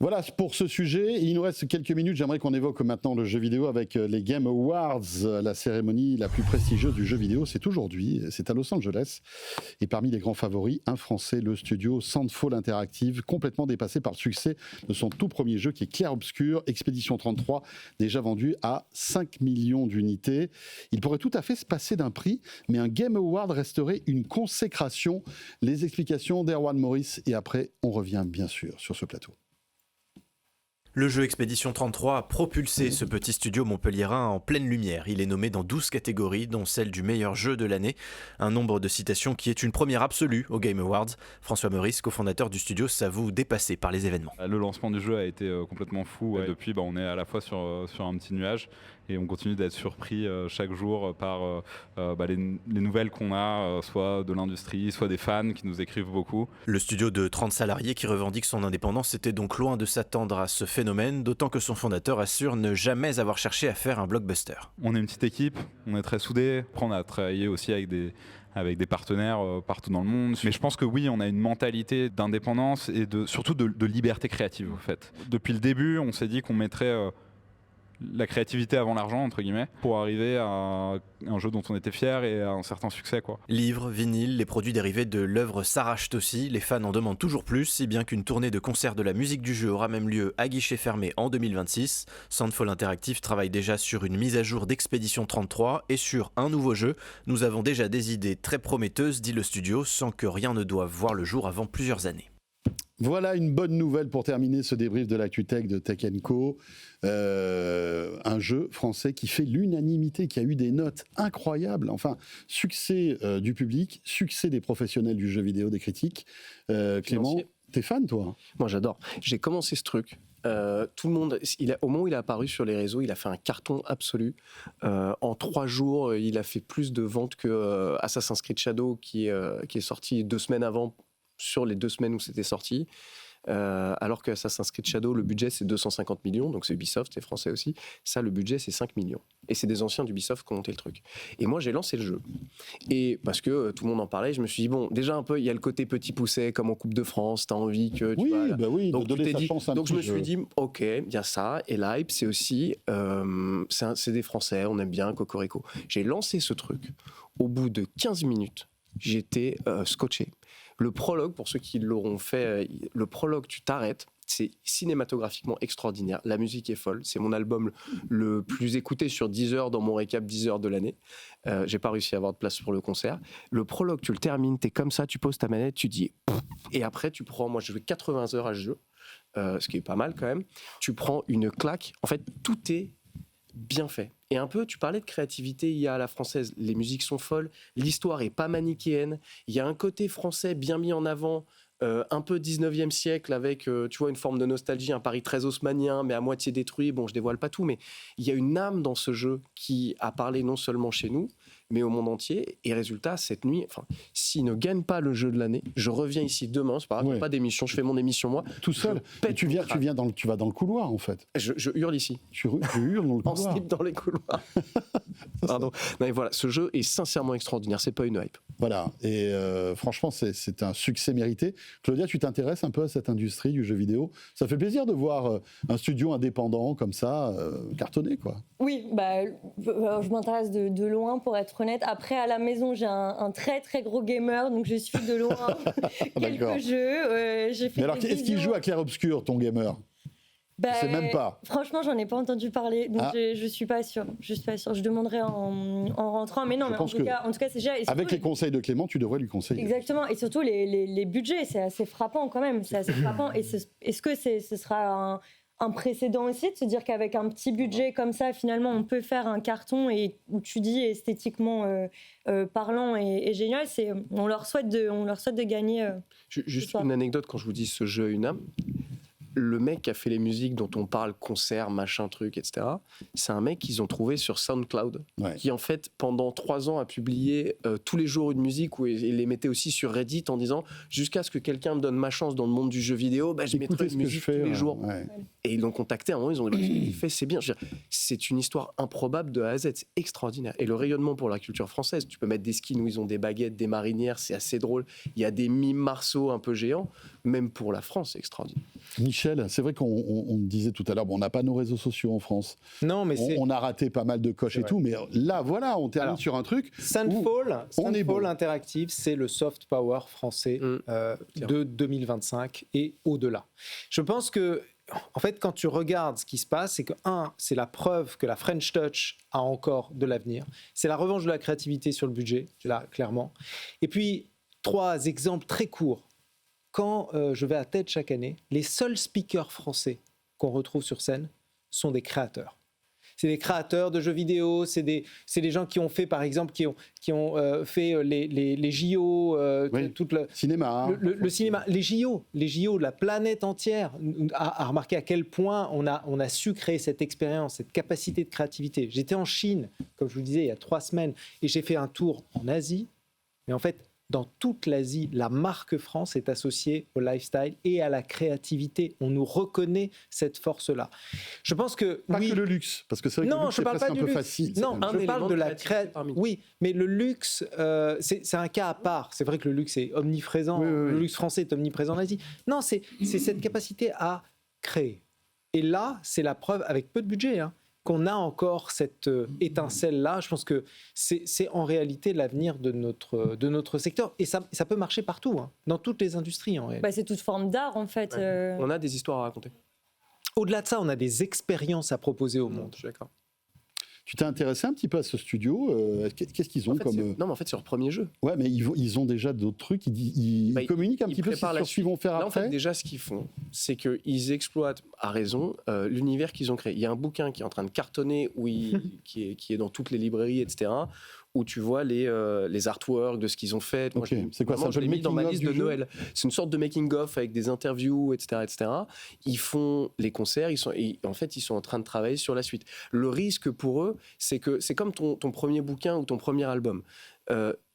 Voilà pour ce sujet. Il nous reste quelques minutes. J'aimerais qu'on évoque maintenant le jeu vidéo avec les Game Awards, la cérémonie la plus prestigieuse du jeu vidéo. C'est aujourd'hui, c'est à Los Angeles. Et parmi les grands favoris, un Français, le studio Sandfall Interactive, complètement dépassé par le succès de son tout premier jeu qui est Clair Obscur, Expédition 33, déjà vendu à 5 millions d'unités. Il pourrait tout à fait se passer d'un prix, mais un Game Award resterait une consécration. Les explications d'Erwan Morris et après, on revient bien sûr sur ce plateau. Le jeu Expédition 33 a propulsé ce petit studio montpelliérain en pleine lumière. Il est nommé dans 12 catégories, dont celle du meilleur jeu de l'année. Un nombre de citations qui est une première absolue aux Game Awards. François Meurice, cofondateur du studio, s'avoue dépassé par les événements. Le lancement du jeu a été complètement fou. Et depuis, on est à la fois sur un petit nuage et on continue d'être surpris chaque jour par les nouvelles qu'on a, soit de l'industrie, soit des fans qui nous écrivent beaucoup. Le studio de 30 salariés qui revendique son indépendance était donc loin de s'attendre à ce phénomène, d'autant que son fondateur assure ne jamais avoir cherché à faire un blockbuster. On est une petite équipe, on est très soudés. Après, on a travaillé aussi avec des partenaires partout dans le monde. Mais je pense que oui, on a une mentalité d'indépendance et surtout de liberté créative, en fait. Depuis le début, on s'est dit qu'on mettrait la créativité avant l'argent, entre guillemets, pour arriver à un jeu dont on était fier et à un certain succès, quoi. Livres, vinyles, les produits dérivés de l'œuvre s'arrachent aussi. Les fans en demandent toujours plus, si bien qu'une tournée de concerts de la musique du jeu aura même lieu à guichet fermé en 2026. Sandfall Interactive travaille déjà sur une mise à jour d'Expédition 33 et sur un nouveau jeu. Nous avons déjà des idées très prometteuses, dit le studio, sans que rien ne doive voir le jour avant plusieurs années. Voilà une bonne nouvelle pour terminer ce débrief de l'ActuTech de Tech & Co. Un jeu français qui fait l'unanimité, qui a eu des notes incroyables. Enfin, succès du public, succès des professionnels du jeu vidéo, des critiques. Clément, t'es fan, toi? Moi, j'adore. J'ai commencé ce truc. Tout le monde, au moment où il est apparu sur les réseaux, il a fait un carton absolu. En 3 jours, il a fait plus de ventes que Assassin's Creed Shadow, qui est sorti 2 semaines avant, sur les 2 semaines où c'était sorti. Alors que Assassin's Creed Shadow, le budget c'est 250 millions, donc c'est Ubisoft, c'est français aussi. Ça, le budget c'est 5 millions. Et c'est des anciens d'Ubisoft qui ont monté le truc. Et moi j'ai lancé le jeu. Et parce que tout le monde en parlait, je me suis dit, bon, déjà un peu, il y a le côté petit pousset, comme en Coupe de France, t'as envie que. Oui, bah oui, donc de donner sa chance à un donc je me petit suis jeu. dit, ok, il y a ça. Et l'hype, c'est aussi, c'est des Français, on aime bien Cocorico. J'ai lancé ce truc. Au bout de 15 minutes, j'étais scotché. Le prologue, pour ceux qui l'auront fait, le prologue, tu t'arrêtes. C'est cinématographiquement extraordinaire. La musique est folle. C'est mon album le plus écouté sur Deezer dans mon récap Deezer de l'année. J'ai pas réussi à avoir de place pour le concert. Le prologue, tu le termines, t'es comme ça, tu poses ta manette, tu dis. Et après, tu prends. Moi, je joué 80 heures à ce jeu, ce qui est pas mal quand même. Tu prends une claque. En fait, tout est bien fait. Et un peu, tu parlais de créativité, il y a à la française, les musiques sont folles, l'histoire est pas manichéenne, il y a un côté français bien mis en avant, un peu 19e siècle avec, tu vois, une forme de nostalgie, un Paris très haussmannien, mais à moitié détruit. Bon, je dévoile pas tout, mais il y a une âme dans ce jeu qui a parlé non seulement chez nous, mais au monde entier. Et résultat, cette nuit, s'il ne gagne pas le jeu de l'année, je reviens ici demain, c'est pas grave, pas d'émission, je fais mon émission moi. Tout seul. Et tu vas dans le couloir, en fait. Je hurle ici. Tu hurles dans le couloir. En slip dans les couloirs. Pardon. Non, mais voilà, ce jeu est sincèrement extraordinaire, c'est pas une hype. Voilà, et franchement, c'est un succès mérité. Claudia, tu t'intéresses un peu à cette industrie du jeu vidéo. Ça fait plaisir de voir un studio indépendant comme ça cartonner, quoi. Oui, je m'intéresse de loin, pour être honnête. Après, à la maison, j'ai un très très gros gamer, donc je suis de loin quelques jeux. J'ai fait. Mais alors, est-ce qu'il joue à clair-obscur, ton gamer? Je sais même pas. Franchement, j'en ai pas entendu parler, donc je suis pas sûre. Je demanderai en rentrant, mais non. Mais en tout cas, c'est déjà. Avec les conseils de Clément, tu devrais lui conseiller. Exactement, et surtout les budgets, c'est assez frappant quand même. C'est assez frappant. Et est-ce que ce sera un précédent aussi, de se dire qu'avec un petit budget comme ça, finalement, on peut faire un carton et où tu dis esthétiquement parlant et génial. On leur souhaite de gagner. Juste une anecdote, quand je vous dis ce jeu a une âme. Le mec qui a fait les musiques dont on parle, concert, machin, truc, etc., c'est un mec qu'ils ont trouvé sur SoundCloud, qui en fait, pendant 3 ans, a publié tous les jours une musique, où il les mettait aussi sur Reddit en disant « Jusqu'à ce que quelqu'un me donne ma chance dans le monde du jeu vidéo, je mettrai une musique tous les jours. » Et ils l'ont contacté, à un moment, ils ont dit « Il fait, c'est bien. » C'est une histoire improbable de A à Z, c'est extraordinaire. Et le rayonnement pour la culture française, tu peux mettre des skins où ils ont des baguettes, des marinières, c'est assez drôle. Il y a des mimes marceaux un peu géants, même pour la France, c'est extraordinaire. Michel, c'est vrai qu'on disait tout à l'heure, on n'a pas nos réseaux sociaux en France. Non, mais on a raté pas mal de coches et tout, mais là, voilà, on termine sur un truc. Sunfall Interactive, c'est le soft power français de 2025 et au-delà. Je pense que, en fait, quand tu regardes ce qui se passe, c'est que, c'est la preuve que la French Touch a encore de l'avenir. C'est la revanche de la créativité sur le budget, là, clairement. Et puis, 3 exemples très courts. Quand je vais à TED chaque année, les seuls speakers français qu'on retrouve sur scène sont des créateurs. C'est des créateurs de jeux vidéo, c'est des gens qui ont fait, par exemple, qui ont fait les JO, tout le cinéma, le cinéma, les JO, la planète entière a remarqué à quel point on a su créer cette expérience, cette capacité de créativité. J'étais en Chine, comme je vous le disais, il y a 3 semaines, et j'ai fait un tour en Asie, mais en fait, dans toute l'Asie, la marque France est associée au lifestyle et à la créativité. On nous reconnaît cette force-là. Je pense que pas que le luxe, parce que c'est vrai que le luxe, c'est presque un peu facile. Non, je parle de la créativité. Oui, mais le luxe, c'est un cas à part. C'est vrai que le luxe est omniprésent. Le luxe français est omniprésent en Asie. Non, c'est cette capacité à créer. Et là, c'est la preuve, avec peu de budget, qu'on a encore cette étincelle-là. Je pense que c'est en réalité l'avenir de notre secteur. Et ça peut marcher partout, dans toutes les industries, en réalité. C'est toute forme d'art, en fait. On a des histoires à raconter. Au-delà de ça, on a des expériences à proposer au monde. Je suis d'accord. Tu t'es intéressé un petit peu à ce studio. Qu'est-ce qu'ils ont comme... Non, mais en fait, c'est leur premier jeu. Ouais, mais ils ont déjà d'autres trucs. Ils communiquent un petit peu sur ce qu'ils vont faire après. En fait, déjà, ce qu'ils font, c'est qu'ils exploitent, à raison, l'univers qu'ils ont créé. Il y a un bouquin qui est en train de cartonner, qui est dans toutes les librairies, etc., où tu vois les artworks de ce qu'ils ont fait. Moi, c'est quoi ça? Je l'ai mis dans ma liste de Noël. C'est une sorte de making-of avec des interviews, etc., etc. Ils font les concerts, en fait, ils sont en train de travailler sur la suite. Le risque pour eux, c'est que c'est comme ton premier bouquin ou ton premier album.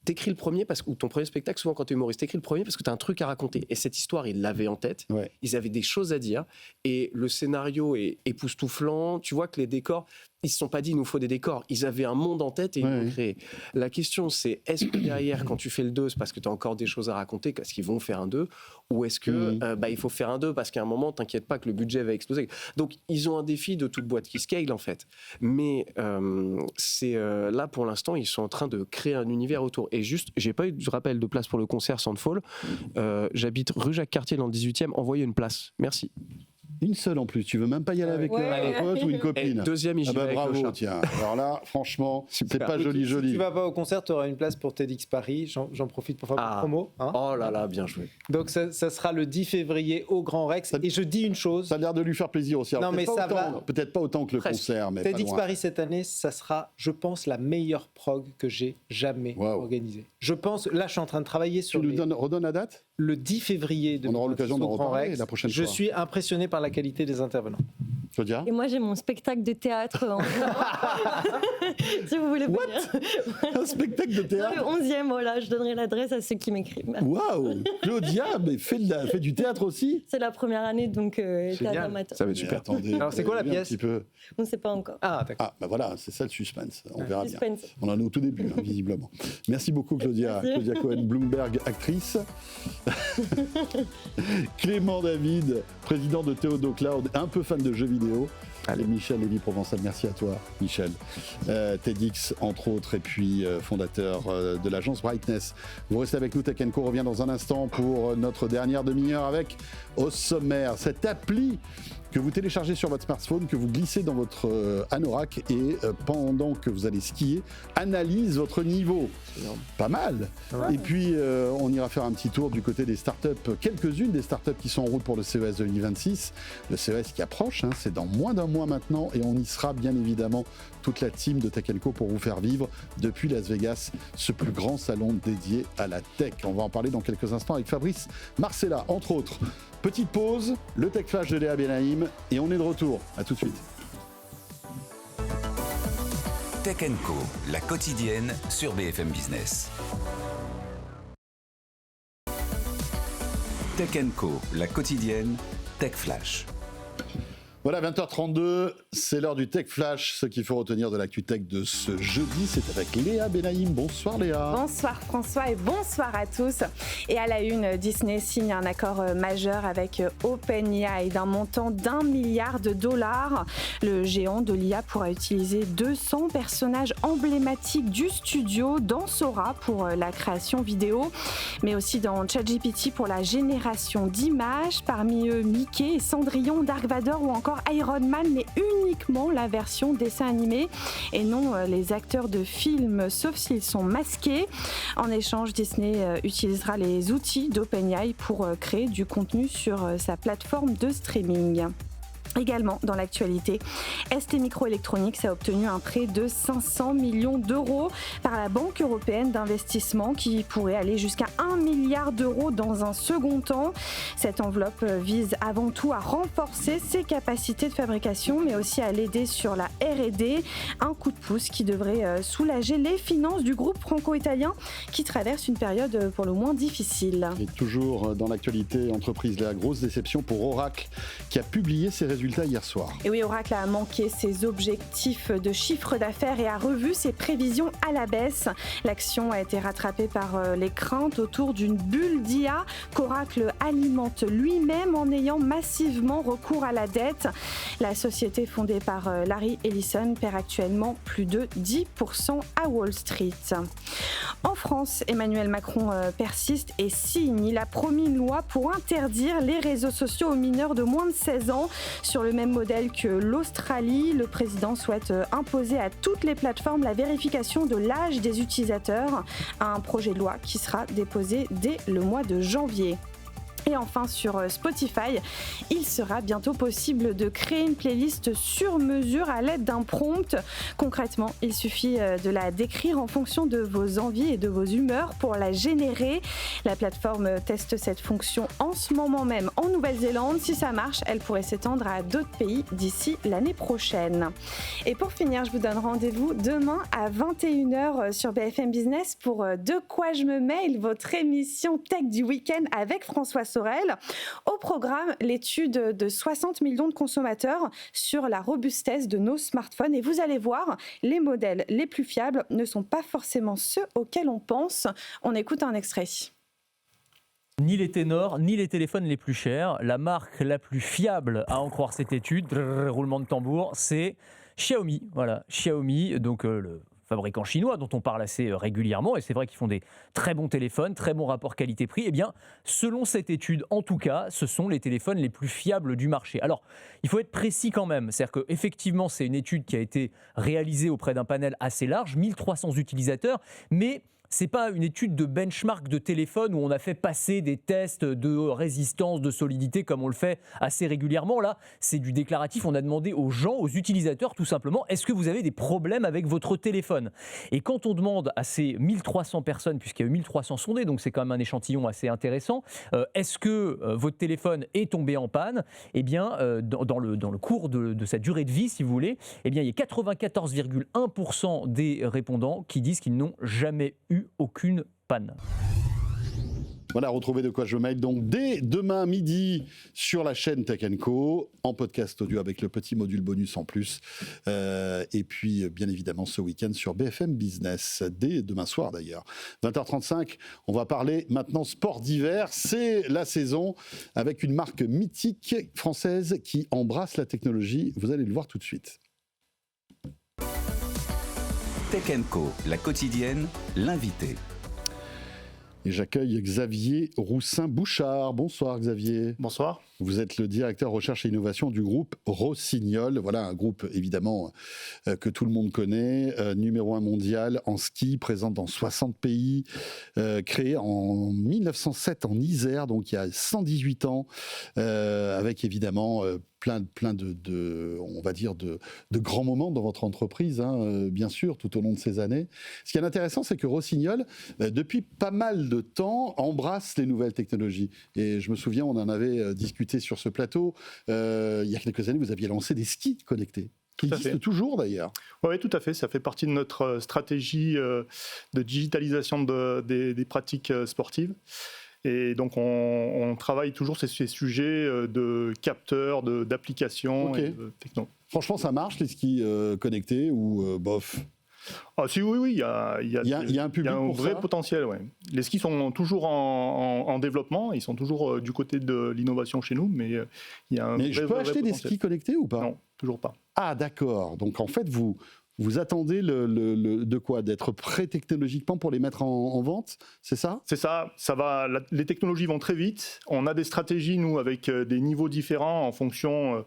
T'écris le premier ou ton premier spectacle, souvent quand t'es humoriste, t'écris le premier parce que t'as un truc à raconter. Et cette histoire, ils l'avaient en tête. Ils avaient des choses à dire. Et le scénario est époustouflant. Tu vois que les décors, ils se sont pas dit, il nous faut des décors. Ils avaient un monde en tête et ils l'ont créé. La question, c'est, est-ce que derrière, quand tu fais le 2, c'est parce que t'as encore des choses à raconter, parce qu'ils vont faire un 2, ou est-ce que il faut faire un 2 parce qu'à un moment, t'inquiète pas que le budget va exploser. Donc, ils ont un défi de toute boîte qui scale, en fait. Mais là, pour l'instant, ils sont en train de créer un univers autour. Et juste, j'ai pas eu de rappel de place pour le concert Soundfall. J'habite rue Jacques-Cartier dans le 18e. Envoyez une place. Merci. Une seule en plus, tu veux même pas y aller avec un pote ou une copine? Deuxième, il bah, avec le bravo, chat. tiens. Alors là, franchement, c'est pas joli. Si tu vas pas au concert, tu auras une place pour TEDx Paris. J'en profite pour faire une promo. Hein. Oh là là, bien joué. Donc ça sera le 10 février au Grand Rex. Et je dis une chose. Ça a l'air de lui faire plaisir aussi. Alors, non, mais ça va. Peut-être pas autant que le concert, mais TEDx pas loin. Paris cette année, ça sera, je pense, la meilleure prog que j'ai jamais organisée. Je pense, là, je suis en train de travailler sur. Tu nous redonnes la date? Le 10 février. On aura l'occasion d'en reparler la prochaine fois. Je suis impressionné par la qualité des intervenants. Claudia? Et moi, j'ai mon spectacle de théâtre en si vous voulez venir. Un spectacle de théâtre? Le 11e, voilà, je donnerai l'adresse à ceux qui m'écrivent. Waouh! Claudia, mais fait du théâtre aussi? C'est la première année, donc théâtre amateur. Ça va être super. Attendez, alors, c'est quoi la pièce? On ne sait pas encore. Ah, d'accord. Ah, bah voilà, c'est ça le suspense. On verra suspense. bien. On en est au tout début, hein, visiblement. Merci beaucoup, Claudia. Merci. Claudia Cohen, Bloomberg, actrice. Clément David, président de Théodo Cloud, un peu fan de jeux vidéo. Allez, Michel Lévy-Provençal, merci à toi, Michel. TEDx, entre autres, et puis fondateur de l'agence Brightness. Vous restez avec nous, Tech & Co revient dans un instant pour notre dernière demi-heure avec, au sommaire, cette appli que vous téléchargez sur votre smartphone, que vous glissez dans votre anorak et pendant que vous allez skier, analyse votre niveau. Pas mal. Et puis, on ira faire un petit tour du côté des startups, quelques-unes des startups qui sont en route pour le CES 2026. Le CES qui approche, hein, c'est dans moins d'un mois maintenant et on y sera bien évidemment toute la team de Tech & Co pour vous faire vivre depuis Las Vegas ce plus grand salon dédié à la tech. On va en parler dans quelques instants avec Fabrice Marcella, entre autres. Petite pause, le Tech Flash de Léa Benaïm et on est de retour. À tout de suite. Tech & Co, la quotidienne sur BFM Business. Tech & Co, la quotidienne, Tech Flash. Voilà, 20h32, c'est l'heure du Tech Flash. Ce qu'il faut retenir de l'actu tech de ce jeudi, c'est avec Léa Benaïm. Bonsoir Léa. Bonsoir François et bonsoir à tous. Et à la une, Disney signe un accord majeur avec OpenAI d'un montant d'1 milliard de dollars. Le géant de l'IA pourra utiliser 200 personnages emblématiques du studio dans Sora pour la création vidéo, mais aussi dans ChatGPT pour la génération d'images. Parmi eux, Mickey, Cendrillon, Dark Vador ou encore Iron Man, mais uniquement la version dessin animé et non les acteurs de films, sauf s'ils sont masqués. En échange, Disney utilisera les outils d'OpenAI pour créer du contenu sur sa plateforme de streaming. Également dans l'actualité, STMicroelectronics a obtenu un prêt de 500 millions d'euros par la Banque européenne d'investissement qui pourrait aller jusqu'à 1 milliard d'euros dans un second temps. Cette enveloppe vise avant tout à renforcer ses capacités de fabrication mais aussi à l'aider sur la R&D, un coup de pouce qui devrait soulager les finances du groupe franco-italien qui traverse une période pour le moins difficile. Et toujours dans l'actualité entreprise, la grosse déception pour Oracle qui a publié ses résultats hier soir. Et oui, Oracle a manqué ses objectifs de chiffre d'affaires et a revu ses prévisions à la baisse. L'action a été rattrapée par les craintes autour d'une bulle d'IA qu'Oracle alimente lui-même en ayant massivement recours à la dette. La société fondée par Larry Ellison perd actuellement plus de 10% à Wall Street. En France, Emmanuel Macron persiste et signe. Il a promis une loi pour interdire les réseaux sociaux aux mineurs de moins de 16 ans. Sur le même modèle que l'Australie, le président souhaite imposer à toutes les plateformes la vérification de l'âge des utilisateurs. Un projet de loi qui sera déposé dès le mois de janvier. Et enfin sur Spotify, il sera bientôt possible de créer une playlist sur mesure à l'aide d'un prompt. Concrètement, il suffit de la décrire en fonction de vos envies et de vos humeurs pour la générer. La plateforme teste cette fonction en ce moment même en Nouvelle-Zélande. Si ça marche, elle pourrait s'étendre à d'autres pays d'ici l'année prochaine. Et pour finir, je vous donne rendez-vous demain à 21h sur BFM Business pour De quoi je me mail, votre émission tech du week-end avec François Sorel. Au programme, l'étude de 60 millions de consommateurs sur la robustesse de nos smartphones. Et vous allez voir, les modèles les plus fiables ne sont pas forcément ceux auxquels on pense. On écoute un extrait. Ni les ténors, ni les téléphones les plus chers. La marque la plus fiable, à en croire cette étude, roulement de tambour, c'est Xiaomi. Voilà, Xiaomi, donc le fabricant chinois dont on parle assez régulièrement, et c'est vrai qu'ils font des très bons téléphones, très bons rapports qualité-prix, eh bien, selon cette étude, en tout cas, ce sont les téléphones les plus fiables du marché. Alors, il faut être précis quand même, c'est-à-dire qu'effectivement, c'est une étude qui a été réalisée auprès d'un panel assez large, 1300 utilisateurs, mais c'est pas une étude de benchmark de téléphone où on a fait passer des tests de résistance, de solidité comme on le fait assez régulièrement. Là, c'est du déclaratif. On a demandé aux gens, aux utilisateurs, tout simplement, est-ce que vous avez des problèmes avec votre téléphone ? Et quand on demande à ces 1300 personnes, puisqu'il y a eu 1300 sondés, donc c'est quand même un échantillon assez intéressant, est-ce que votre téléphone est tombé en panne ? Eh bien, dans le cours de sa durée de vie, si vous voulez, eh bien, il y a 94,1% des répondants qui disent qu'ils n'ont jamais eu aucune panne. Voilà, retrouvez De quoi je mail donc dès demain midi sur la chaîne Tech & Co, en podcast audio avec le petit module bonus en plus. Et puis, bien évidemment, ce week-end sur BFM Business, dès demain soir d'ailleurs. 20h35, on va parler maintenant sport d'hiver. C'est la saison avec une marque mythique française qui embrasse la technologie. Vous allez le voir tout de suite. Tech & Co, la quotidienne, l'invité. Et j'accueille Xavier Roussin-Bouchard. Bonsoir Xavier. Bonsoir. Vous êtes le directeur recherche et innovation du groupe Rossignol. Voilà un groupe évidemment que tout le monde connaît, numéro 1 mondial en ski, présent dans 60 pays, créé en 1907 en Isère, donc il y a 118 ans, avec évidemment plein de on va dire de grands moments dans votre entreprise, hein, bien sûr, tout au long de ces années. Ce qui est intéressant, c'est que Rossignol, depuis pas mal de temps, embrasse les nouvelles technologies. Et je me souviens, on en avait discuté sur ce plateau. Il y a quelques années, vous aviez lancé des skis connectés. Qui existent toujours d'ailleurs. Oui, tout à fait. Ça fait partie de notre stratégie de digitalisation des pratiques sportives. Et donc, on travaille toujours sur ces sujets de capteurs, d'applications et de techno. Franchement, ça marche, les skis connectés ou bof? Ah, si, oui, il y a un public pour vrai ça. potentiel. Ouais. Les skis sont toujours en développement, ils sont toujours du côté de l'innovation chez nous, mais il y a un Mais je peux acheter des skis connectés ou pas? Non, toujours pas. Ah, d'accord. Donc en fait, vous attendez de quoi? D'être prêt technologiquement pour les mettre en vente, c'est ça? C'est ça, les technologies vont très vite. On a des stratégies, nous, avec des niveaux différents en fonction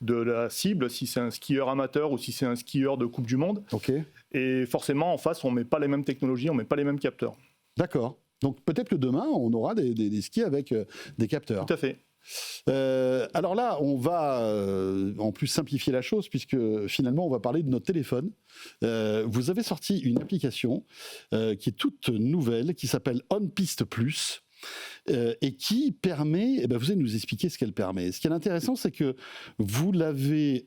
de la cible, si c'est un skieur amateur ou si c'est un skieur de Coupe du Monde. Ok. Et forcément, en face, on ne met pas les mêmes technologies, on ne met pas les mêmes capteurs. D'accord. Donc peut-être que demain, on aura des skis avec des capteurs. Tout à fait. Alors là, on va en plus simplifier la chose puisque finalement, on va parler de notre téléphone. Vous avez sorti une application qui est toute nouvelle, qui s'appelle OnPiste Plus. Et qui permet, vous allez nous expliquer ce qu'elle permet. Ce qui est intéressant, c'est que vous l'avez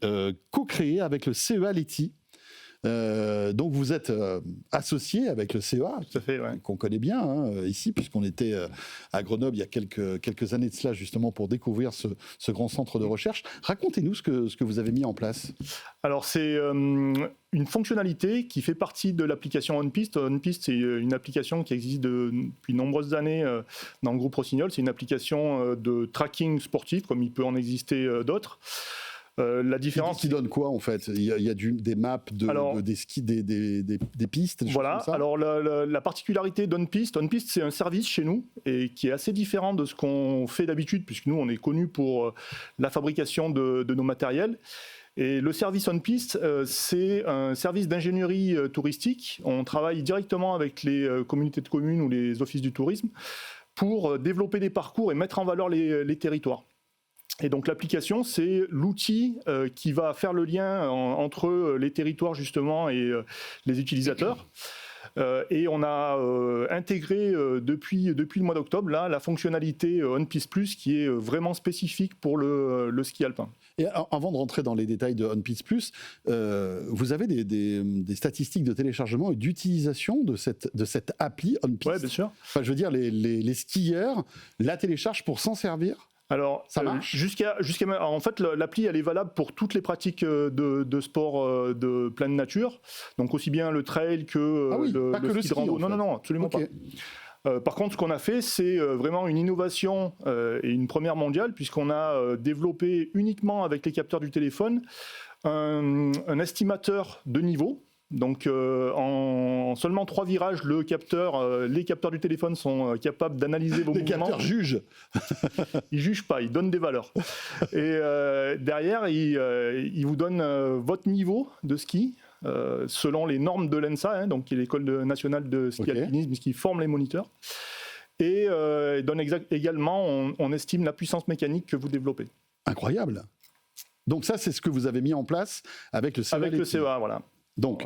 co-créé avec le CEA Leti. Donc vous êtes associé avec le CEA, tout à fait, ouais. Qu'on connaît bien ici, puisqu'on était à Grenoble il y a quelques années de cela, justement pour découvrir ce grand centre de recherche. Racontez-nous ce que vous avez mis en place. Alors c'est une fonctionnalité qui fait partie de l'application OnPiste. OnPiste, c'est une application qui existe depuis de nombreuses années dans le groupe Rossignol. C'est une application de tracking sportif, comme il peut en exister d'autres. La différence qui donne quoi en fait? Il y a des maps des skis, des pistes. Voilà. Comme ça. Alors la particularité d'OnPiste, c'est un service chez nous et qui est assez différent de ce qu'on fait d'habitude, puisque nous on est connu pour la fabrication de nos matériels. Et le service OnPiste, c'est un service d'ingénierie touristique. On travaille directement avec les communautés de communes ou les offices du tourisme pour développer des parcours et mettre en valeur les territoires. Et donc l'application, c'est l'outil qui va faire le lien entre les territoires justement et les utilisateurs. Et on a intégré depuis le mois d'octobre la fonctionnalité OnPiste Plus qui est vraiment spécifique pour le ski alpin. Et avant de rentrer dans les détails de OnPiste Plus, vous avez des statistiques de téléchargement et d'utilisation de cette appli OnPiste? Oui, bien sûr. Enfin, je veux dire, les skieurs la téléchargent pour s'en servir? Alors, ça marche en fait, l'appli, elle est valable pour toutes les pratiques de sport de pleine nature. Donc, aussi bien le trail que le ski de rando. Non, absolument pas. Par contre, ce qu'on a fait, c'est vraiment une innovation et une première mondiale, puisqu'on a développé uniquement avec les capteurs du téléphone un estimateur de niveau. Donc en seulement 3 virages, les capteurs du téléphone sont capables d'analyser vos Les mouvements. capteurs jugent. Ils jugent pas, ils donnent des valeurs. Et derrière, ils vous donnent votre niveau de ski selon les normes de l'ENSA, donc qui est l'école nationale de ski alpinisme, qui forme les moniteurs. Et donne également, on estime la puissance mécanique que vous développez. Incroyable. Donc ça, c'est ce que vous avez mis en place avec le CEA. Avec le CEA, voilà. Donc,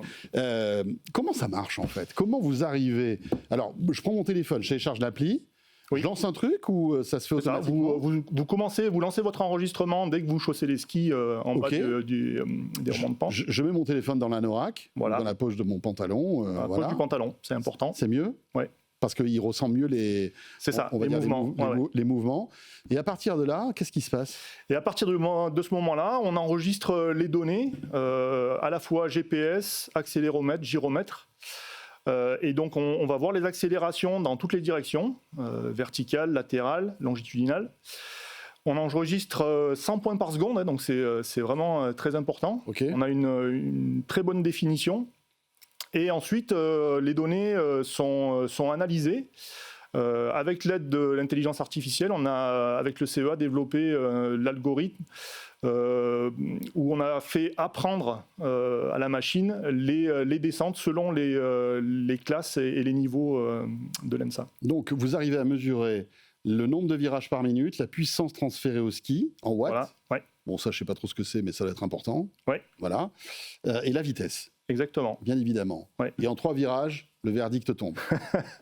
comment ça marche en fait? Comment vous arrivez? Alors, je prends mon téléphone, je télécharge l'appli, je lance un truc ou ça se fait automatiquement? Vous lancez votre enregistrement dès que vous chaussez les skis en bas des remonts de pente. Je mets mon téléphone dans l'anorak, dans la poche de mon pantalon. Dans la poche du pantalon, c'est important. C'est mieux? Oui. Parce qu'il ressent mieux les mouvements. Les mouvements. Et à partir de là, qu'est-ce qui se passe? Et à partir de ce moment-là, on enregistre les données, à la fois GPS, accéléromètre, gyromètre. Et donc, on va voir les accélérations dans toutes les directions, verticales, latérales, longitudinales. On enregistre 100 points par seconde, donc c'est vraiment très important. On a une très bonne définition. Et ensuite, les données sont analysées. Avec l'aide de l'intelligence artificielle, on a, avec le CEA, développé l'algorithme où on a fait apprendre à la machine les descentes selon les classes et les niveaux de l'ENSA. Donc, vous arrivez à mesurer le nombre de virages par minute, la puissance transférée au ski en watts. Voilà, ouais. Bon, ça, je ne sais pas trop ce que c'est, mais ça va être important. Ouais. Voilà. Et la vitesse. Exactement. Bien évidemment. Ouais. Et en 3 virages, le verdict tombe.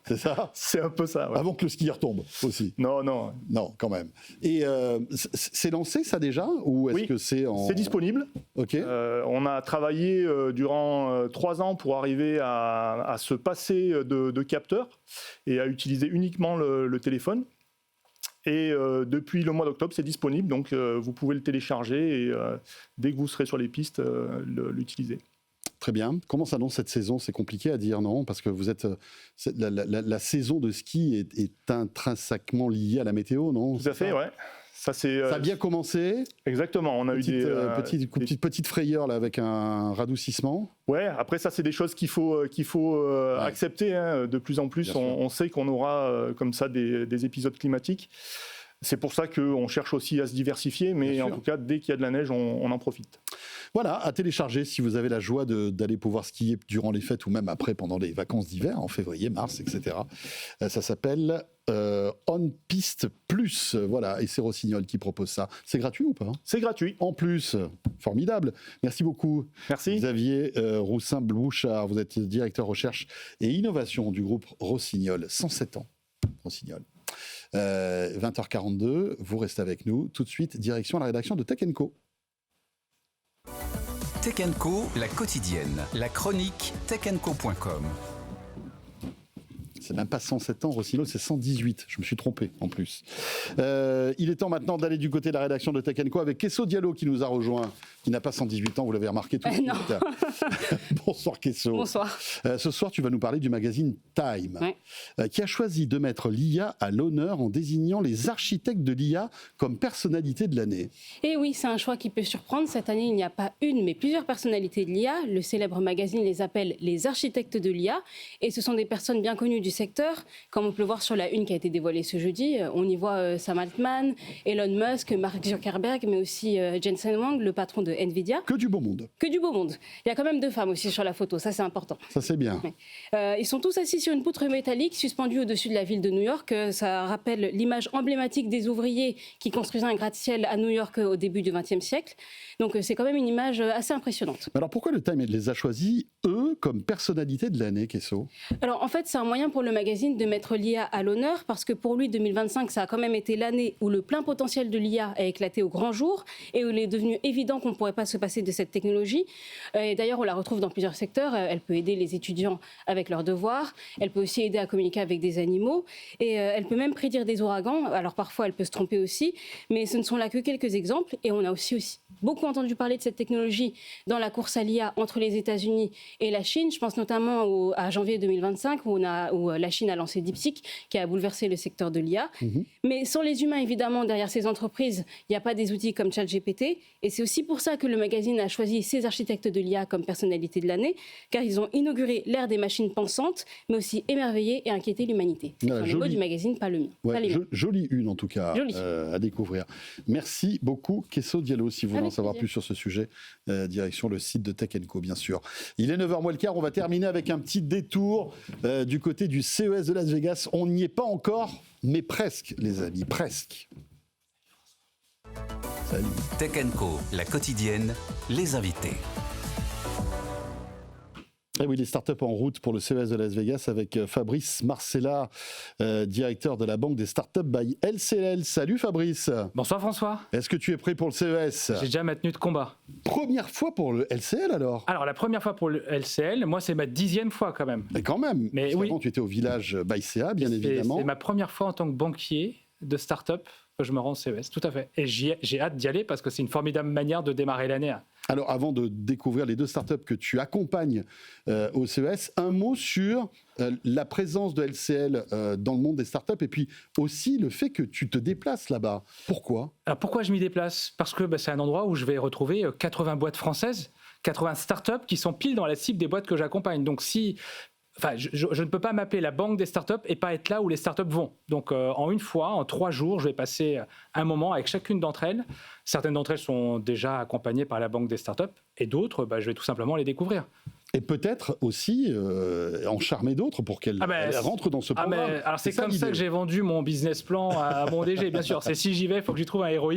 C'est ça? C'est un peu ça. Ouais. Avant que le skieur tombe aussi. Non, quand même. Et c'est lancé ça déjà? Ou est-ce que c'est en... C'est disponible. Ok. On a travaillé durant 3 ans pour arriver à se passer de capteurs et à utiliser uniquement le téléphone. Et depuis le mois d'octobre, c'est disponible, donc vous pouvez le télécharger et dès que vous serez sur les pistes, l'utiliser. Très bien. Comment s'annonce cette saison? C'est compliqué à dire, non? Parce que vous êtes la saison de ski est intrinsèquement liée à la météo, non? Tout à fait, ouais. Ça a bien commencé. Exactement. On a eu des petites frayeurs là, avec un radoucissement. Ouais. Après, ça, c'est des choses qu'il faut accepter. Hein. De plus en plus, on sait qu'on aura comme ça des épisodes climatiques. C'est pour ça qu'on cherche aussi à se diversifier, mais en tout cas, dès qu'il y a de la neige, on en profite. Voilà, à télécharger si vous avez la joie d'aller pouvoir skier durant les fêtes ou même après pendant les vacances d'hiver, en février, mars, etc. Ça s'appelle On Piste Plus, voilà, et c'est Rossignol qui propose ça. C'est gratuit ou pas? C'est gratuit. En plus, formidable. Merci beaucoup. Merci. Xavier Roussin-Blouchard, vous êtes directeur recherche et innovation du groupe Rossignol. 107 ans, Rossignol. 20h42, vous restez avec nous. Tout de suite, direction la rédaction de Tech & Co. Tech & Co, la quotidienne, la chronique techandco.com. C'est même pas 107 ans, Rossignol, c'est 118. Je me suis trompé en plus. Il est temps maintenant d'aller du côté de la rédaction de Tech & Co avec Kesso Diallo qui nous a rejoint, qui n'a pas 118 ans, vous l'avez remarqué tout de suite. Bonsoir Kesso. Bonsoir. Ce soir, tu vas nous parler du magazine Time, qui a choisi de mettre l'IA à l'honneur en désignant les architectes de l'IA comme personnalité de l'année. Et oui, c'est un choix qui peut surprendre. Cette année, il n'y a pas une, mais plusieurs personnalités de l'IA. Le célèbre magazine les appelle les architectes de l'IA. Et ce sont des personnes bien connues du secteur, comme on peut le voir sur la une qui a été dévoilée ce jeudi. On y voit Sam Altman, Elon Musk, Mark Zuckerberg, mais aussi Jensen Huang, le patron de Nvidia. Que du beau monde. Que du beau monde. Il y a quand même 2 femmes aussi sur la photo, ça c'est important. Ça c'est bien. Ils sont tous assis sur une poutre métallique suspendue au-dessus de la ville de New York. Ça rappelle l'image emblématique des ouvriers qui construisaient un gratte-ciel à New York au début du XXe siècle. Donc c'est quand même une image assez impressionnante. Mais alors pourquoi le Time les a choisis, eux, comme personnalité de l'année, Kesso? Alors en fait, c'est un moyen pour le magazine de mettre l'IA à l'honneur, parce que pour lui, 2025, ça a quand même été l'année où le plein potentiel de l'IA a éclaté au grand jour et où il est devenu évident qu'on ne pourrait pas se passer de cette technologie. Et d'ailleurs, on la retrouve dans plusieurs secteurs. Elle peut aider les étudiants avec leurs devoirs, elle peut aussi aider à communiquer avec des animaux, et elle peut même prédire des ouragans. Alors parfois, elle peut se tromper aussi, mais ce ne sont là que quelques exemples. Et on a aussi beaucoup entendu parler de cette technologie dans la course à l'IA entre les États-Unis et la Chine. Je pense notamment à janvier 2025 où où la Chine a lancé DeepSeek, qui a bouleversé le secteur de l'IA. Mais sans les humains, évidemment, derrière ces entreprises, il n'y a pas des outils comme ChatGPT. Et c'est aussi pour ça que le magazine a choisi ces architectes de l'IA comme personnalité de l'année, car ils ont inauguré l'ère des machines pensantes, mais aussi émerveillé et inquiété l'humanité. C'est le mot du magazine, pas le mien. Ouais, jolie une en tout cas à découvrir. Merci beaucoup Kesso Diallo. Si vous voulez en savoir plus sur ce sujet, direction le site de Tech & Co bien sûr. Il est 9h moins le quart, on va terminer avec un petit détour du côté du CES de Las Vegas. On n'y est pas encore, mais presque les amis, presque. Salut. Tech & Co, la quotidienne, les invités. Et oui, les startups en route pour le CES de Las Vegas avec Fabrice Marcella, directeur de la banque des startups by LCL. Salut Fabrice. Bonsoir François. Est-ce que tu es prêt pour le CES ? J'ai déjà ma tenue de combat. Première fois pour le LCL alors ? Alors la première fois pour le LCL, moi c'est ma 10e fois quand même. Mais quand même. Mais oui. Avant tu étais au village ByCA bien évidemment. C'est ma première fois en tant que banquier de startup que je me rends au CES, tout à fait. Et j'ai hâte d'y aller parce que c'est une formidable manière de démarrer l'année. Alors, avant de découvrir les deux startups que tu accompagnes au CES, un mot sur la présence de LCL dans le monde des startups et puis aussi le fait que tu te déplaces là-bas. Pourquoi ? Alors, pourquoi je m'y déplace ? Parce que c'est un endroit où je vais retrouver 80 boîtes françaises, 80 startups qui sont pile dans la cible des boîtes que j'accompagne. Donc, je ne peux pas m'appeler la banque des startups et pas être là où les startups vont. Donc, en une fois, en 3 jours, je vais passer un moment avec chacune d'entre elles. Certaines d'entre elles sont déjà accompagnées par la banque des startups et d'autres, je vais tout simplement les découvrir. Et peut-être aussi en charmer d'autres pour qu'elles rentrent dans ce programme. Alors c'est comme ça que j'ai vendu mon business plan à mon DG, bien sûr. C'est si j'y vais, il faut que j'y trouve un ROI.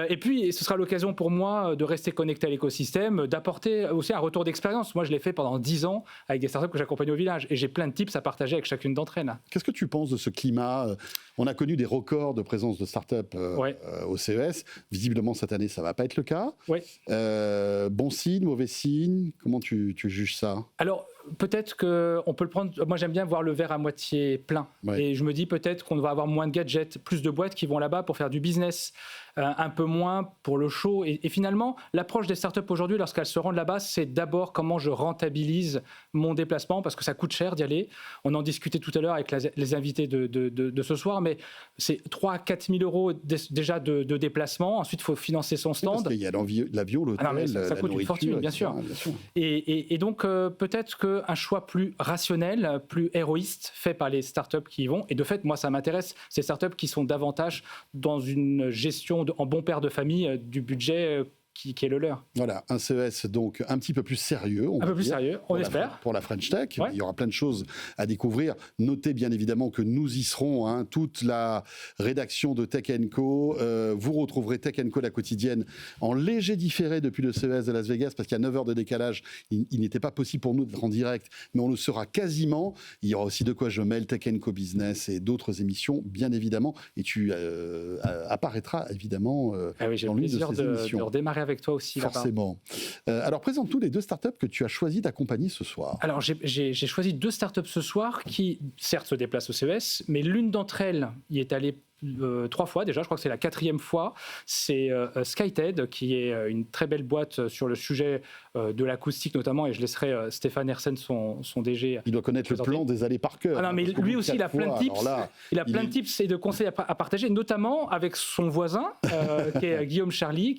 Et puis, ce sera l'occasion pour moi de rester connecté à l'écosystème, d'apporter aussi un retour d'expérience. Moi, je l'ai fait pendant 10 ans avec des startups que j'accompagne au village. Et j'ai plein de tips à partager avec chacune d'entre elles. Qu'est-ce que tu penses de ce climat ? On a connu des records de présence de startups au CES. Visiblement, cette année, ça ne va pas être le cas. Bon signe, mauvais signe ? Comment tu juges ça ? Alors, peut-être qu'on peut le prendre... Moi, j'aime bien voir le verre à moitié plein. Et je me dis peut-être qu'on va avoir moins de gadgets, plus de boîtes qui vont là-bas pour faire du business, un peu moins pour le show. Et finalement, l'approche des startups aujourd'hui, lorsqu'elles se rendent là-bas, c'est d'abord comment je rentabilise mon déplacement, parce que ça coûte cher d'y aller. On en discutait tout à l'heure avec les invités de ce soir, mais c'est 3 000 à 4 000 euros déjà de déplacement. Ensuite, il faut financer son stand. Parce qu'il y a l'avion, l'hôtel, ça coûte une fortune, bien sûr. Et donc, peut-être qu'un choix plus rationnel, plus héroïste, fait par les startups qui y vont. Et de fait, moi, ça m'intéresse, ces startups qui sont davantage dans une gestion en bon père de famille du budget qui est le leur. Voilà, un CES donc un petit peu plus sérieux. Un peu plus sérieux, on espère. Pour la French Tech, il y aura plein de choses à découvrir. Notez bien évidemment que nous y serons, toute la rédaction de Tech & Co. Vous retrouverez Tech & Co, la quotidienne, en léger différé depuis le CES de Las Vegas, parce qu'il y a 9 heures de décalage. Il n'était pas possible pour nous d'être en direct, mais on le sera quasiment. Il y aura aussi De quoi je mêle, Tech & Co Business et d'autres émissions, bien évidemment. Et tu apparaîtras évidemment dans l'une de ces émissions. De redémarrer avec toi aussi. Forcément. Alors, présente-nous les deux startups que tu as choisi d'accompagner ce soir. Alors, j'ai choisi 2 startups ce soir qui, certes, se déplacent au CES, mais l'une d'entre elles y est allée 3 fois déjà, je crois que c'est la 4e fois. C'est SkyTed, qui est une très belle boîte sur le sujet de l'acoustique notamment, et je laisserai Stéphane Hersen, son DG. Il doit connaître le plan des allées par cœur. Mais lui aussi, il a plein de tips. Il a plein de tips et de conseils à partager, notamment avec son voisin, qui est Guillaume Charly,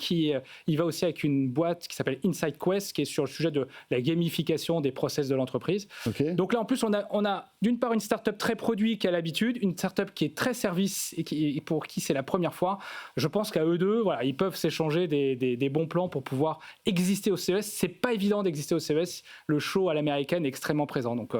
il va aussi avec une boîte qui s'appelle Inside Quest, qui est sur le sujet de la gamification des process de l'entreprise. Donc là, en plus, on a d'une part une startup très produit qui a l'habitude, une startup qui est très service et pour qui c'est la première fois. Je pense qu'à eux deux, ils peuvent s'échanger des bons plans pour pouvoir exister au CES. C'est pas évident d'exister au CES. Le show à l'américaine est extrêmement présent. Donc,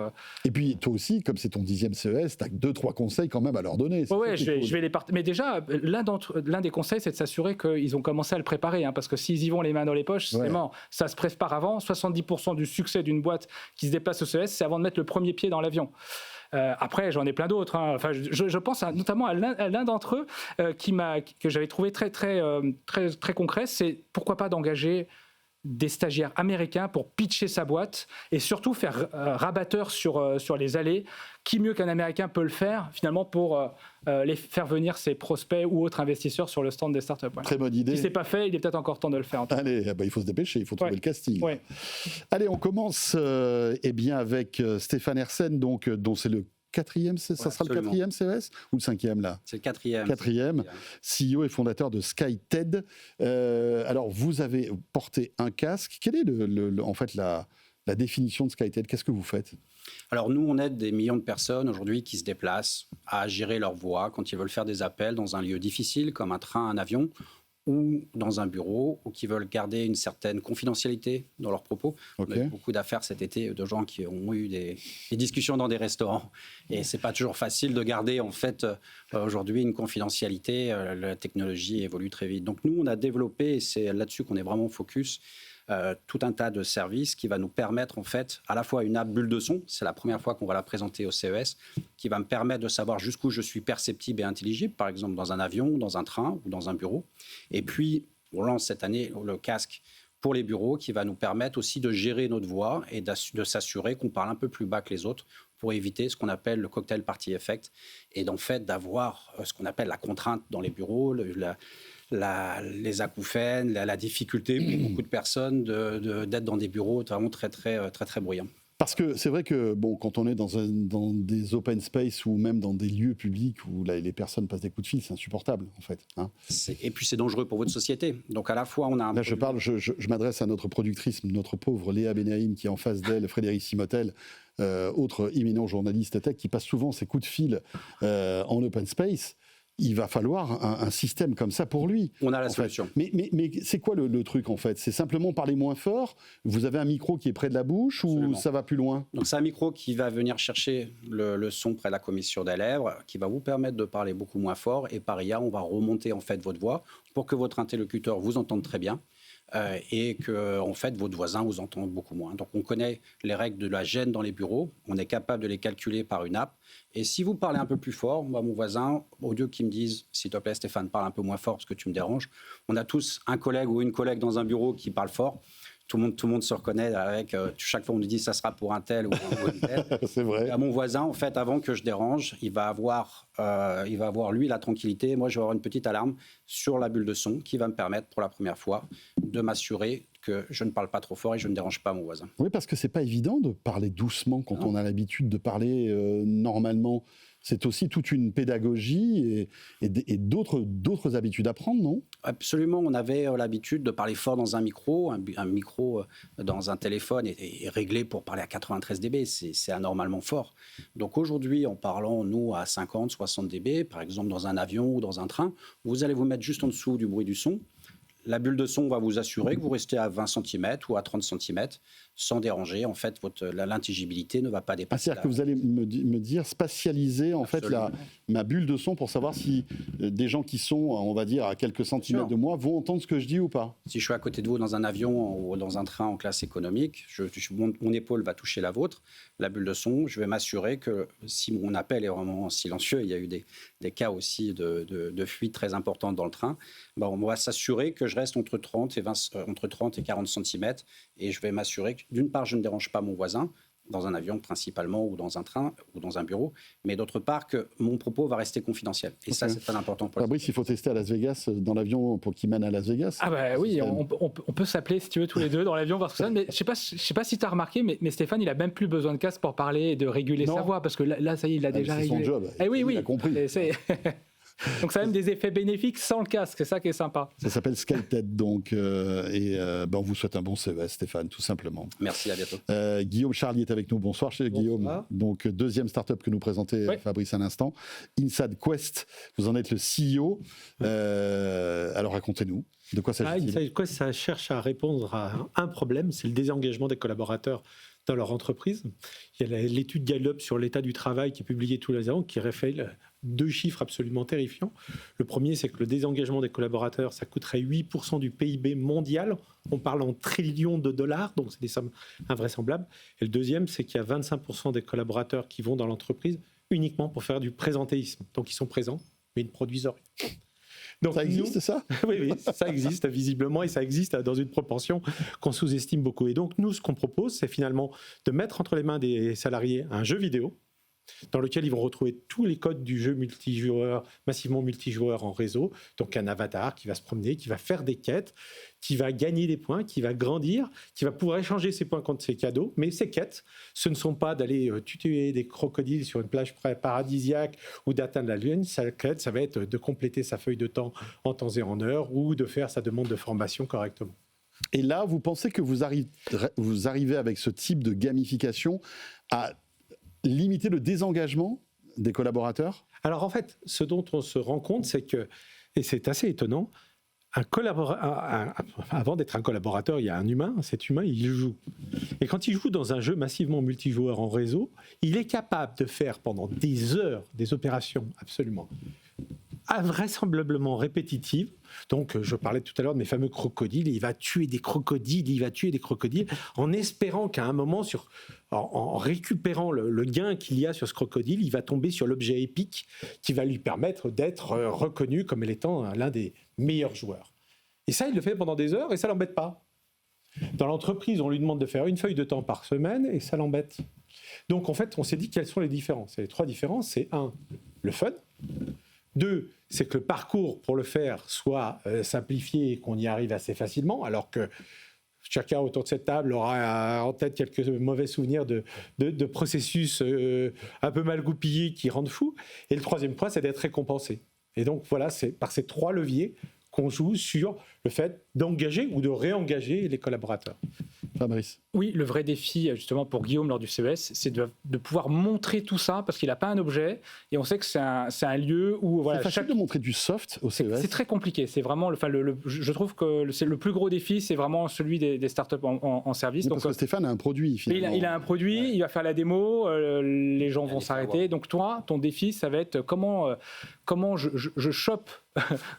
Et puis toi aussi, comme c'est ton 10e CES, tu as 2-3 conseils quand même à leur donner. Je vais les partager. Mais déjà, l'un des conseils, c'est de s'assurer qu'ils ont commencé à le préparer. Parce que s'ils y vont les mains dans les poches, c'est mort. Ça se prépare avant. 70% du succès d'une boîte qui se déplace au CES, c'est avant de mettre le premier pied dans l'avion. Après, j'en ai plein d'autres. Je pense notamment à l'un d'entre eux que j'avais trouvé très concret. C'est pourquoi pas d'engager des stagiaires américains pour pitcher sa boîte et surtout faire rabatteur sur les allées. Qui mieux qu'un Américain peut le faire finalement pour les faire venir ses prospects ou autres investisseurs sur le stand des startups. Très bonne idée. Si c'est pas fait, il est peut-être encore temps de le faire. Allez, il faut se dépêcher, il faut trouver le casting. Allez, on commence avec Stéphane Hersen, dont c'est le quatrième, ça sera le quatrième CES ou le cinquième là? C'est le quatrième. Quatrième, CEO et fondateur de SkyTED. Alors, vous avez porté un casque. Quelle est en fait la définition de SkyTED? Qu'est-ce que vous faites? Alors nous, on aide des millions de personnes aujourd'hui qui se déplacent à gérer leur voix quand ils veulent faire des appels dans un lieu difficile comme un train, un avion ou dans un bureau, ou qui veulent garder une certaine confidentialité dans leurs propos. Okay. On a eu beaucoup d'affaires cet été de gens qui ont eu des discussions dans des restaurants. Et c'est pas toujours facile de garder, en fait, aujourd'hui, une confidentialité. La technologie évolue très vite. Donc nous, on a développé, et c'est là-dessus qu'on est vraiment focus, tout un tas de services qui va nous permettre, en fait, à la fois une app bulle de son, c'est la première fois qu'on va la présenter au CES, qui va me permettre de savoir jusqu'où je suis perceptible et intelligible, par exemple dans un avion, dans un train ou dans un bureau. Et puis, on lance cette année le casque pour les bureaux qui va nous permettre aussi de gérer notre voix et de s'assurer qu'on parle un peu plus bas que les autres pour éviter ce qu'on appelle le cocktail party effect et d'en fait d'avoir ce qu'on appelle la contrainte dans les bureaux, les acouphènes, la difficulté pour beaucoup de personnes d'être dans des bureaux vraiment très bruyants. Parce que c'est vrai que quand on est dans des open space ou même dans des lieux publics où les personnes passent des coups de fil, c'est insupportable en fait. Hein. Et puis c'est dangereux pour votre société. Donc à la fois on a Là je m'adresse à notre productrice, notre pauvre Léa Benaïm qui est en face d'elle, Frédéric Simotel, autre éminent journaliste tech qui passe souvent ses coups de fil en open space. Il va falloir un système comme ça pour lui. On a la solution. Mais c'est quoi le truc en fait? C'est simplement parler moins fort? Vous avez un micro qui est près de la bouche ou ça va plus loin? Donc c'est un micro qui va venir chercher le son près de la commissure des lèvres, qui va vous permettre de parler beaucoup moins fort. Et par IA, on va remonter en fait votre voix pour que votre interlocuteur vous entende très bien. Et que en fait votre voisin vous entend beaucoup moins. Donc on connaît les règles de la gêne dans les bureaux, on est capable de les calculer par une app. Et si vous parlez un peu plus fort, moi mon voisin, au lieu qu'il me dise s'il te plaît Stéphane, parle un peu moins fort parce que tu me déranges, on a tous un collègue ou une collègue dans un bureau qui parle fort. Tout le monde se reconnaît avec chaque fois on nous dit ça sera pour un tel ou un tel. C'est vrai. À mon voisin en fait avant que je dérange, il va avoir lui la tranquillité. Moi je vais avoir une petite alarme sur la bulle de son qui va me permettre pour la première fois de m'assurer que je ne parle pas trop fort et je ne dérange pas mon voisin. Oui, parce que c'est pas évident de parler doucement quand on a l'habitude de parler normalement. C'est aussi toute une pédagogie et d'autres habitudes à prendre, non? Absolument, on avait l'habitude de parler fort dans un micro. Un micro dans un téléphone est réglé pour parler à 93 dB, c'est anormalement fort. Donc aujourd'hui, en parlant, nous, à 50, 60 dB, par exemple dans un avion ou dans un train, vous allez vous mettre juste en dessous du bruit du son. La bulle de son va vous assurer que vous restez à 20 cm ou à 30 cm sans déranger. En fait, l'intelligibilité ne va pas dépasser. C'est-à-dire que vous allez me dire spatialiser en fait ma bulle de son pour savoir si des gens qui sont, on va dire, à quelques centimètres de moi vont entendre ce que je dis ou pas. Si je suis à côté de vous dans un avion ou dans un train en classe économique, mon épaule va toucher la vôtre, la bulle de son, je vais m'assurer que si mon appel est vraiment silencieux, il y a eu des cas aussi de fuite très importantes dans le train, on va s'assurer que je reste entre 30 et 40 cm et je vais m'assurer que d'une part, je ne dérange pas mon voisin, dans un avion principalement ou dans un train ou dans un bureau, mais d'autre part que mon propos va rester confidentiel. Et ça, c'est très important pour Fabrice, il faut tester à Las Vegas, dans l'avion pour qu'il mène à Las Vegas. Ah bah oui, on peut s'appeler si tu veux tous les deux dans l'avion parce que ça. Mais je sais pas si tu as remarqué, mais Stéphane, il a même plus besoin de casque pour parler et de réguler sa voix parce que là, ça y est, il a déjà régulé. C'est son job. Oui, il a compris. Donc ça a même des effets bénéfiques sans le casque, c'est ça qui est sympa. Ça s'appelle SkyTED donc, on vous souhaite un bon CES Stéphane, tout simplement. Merci, à bientôt. Guillaume Charlier est avec nous, bonsoir Guillaume. Donc deuxième start-up que nous présentait Fabrice à l'instant, Inside Quest, vous en êtes le CEO. Alors racontez-nous, de quoi s'agit-il? Inside Quest, ça cherche à répondre à un problème, c'est le désengagement des collaborateurs dans leur entreprise. Il y a l'étude Gallup sur l'état du travail qui est publiée tous les ans, qui révèle 2 chiffres absolument terrifiants. Le premier, c'est que le désengagement des collaborateurs, ça coûterait 8% du PIB mondial. On parle en trillions de dollars, donc c'est des sommes invraisemblables. Et le deuxième, c'est qu'il y a 25% des collaborateurs qui vont dans l'entreprise uniquement pour faire du présentéisme. Donc ils sont présents, mais ils ne produisent rien. Donc, ça existe, ça? Oui, ça existe visiblement et ça existe dans une proportion qu'on sous-estime beaucoup. Et donc nous, ce qu'on propose, c'est finalement de mettre entre les mains des salariés un jeu vidéo dans lequel ils vont retrouver tous les codes du jeu multijoueur, massivement multijoueur en réseau. Donc un avatar qui va se promener, qui va faire des quêtes, qui va gagner des points, qui va grandir, qui va pouvoir échanger ses points contre ses cadeaux. Mais ces quêtes, ce ne sont pas d'aller tuer des crocodiles sur une plage paradisiaque ou d'atteindre la Lune. Sa quête, ça va être de compléter sa feuille de temps en temps et en heure ou de faire sa demande de formation correctement. Et là, vous pensez que vous arrivez avec ce type de gamification à limiter le désengagement des collaborateurs ? Alors en fait, ce dont on se rend compte, c'est que, et c'est assez étonnant, avant d'être un collaborateur, il y a un humain, cet humain, il joue. Et quand il joue dans un jeu massivement multijoueur en réseau, il est capable de faire pendant des heures des opérations absolument invraisemblablement répétitives. Donc, je parlais tout à l'heure de mes fameux crocodiles. Il va tuer des crocodiles, en espérant qu'à un moment, en récupérant le gain qu'il y a sur ce crocodile, il va tomber sur l'objet épique qui va lui permettre d'être reconnu comme étant l'un des meilleurs joueurs. Et ça, il le fait pendant des heures et ça ne l'embête pas. Dans l'entreprise, on lui demande de faire une feuille de temps par semaine et ça l'embête. Donc, en fait, on s'est dit quelles sont les différences. Et les 3 différences, c'est 1, le fun. 2, c'est que le parcours pour le faire soit simplifié et qu'on y arrive assez facilement, alors que chacun autour de cette table aura en tête quelques mauvais souvenirs de processus un peu mal goupillés qui rendent fou. Et le 3e point, c'est d'être récompensé. Et donc voilà, c'est par ces 3 leviers qu'on joue sur le fait d'engager ou de réengager les collaborateurs. Fabrice. Oui, le vrai défi, justement, pour Guillaume lors du CES, c'est de pouvoir montrer tout ça, parce qu'il n'a pas un objet, et on sait que c'est un lieu où... Voilà, c'est facile de montrer du soft au CES. C'est très compliqué. C'est vraiment, je trouve que c'est le plus gros défi, c'est vraiment celui des startups en service. Oui, parce que Stéphane a un produit, finalement. Il a un produit, il va faire la démo, les gens vont s'arrêter. Donc toi, ton défi, ça va être comment je chope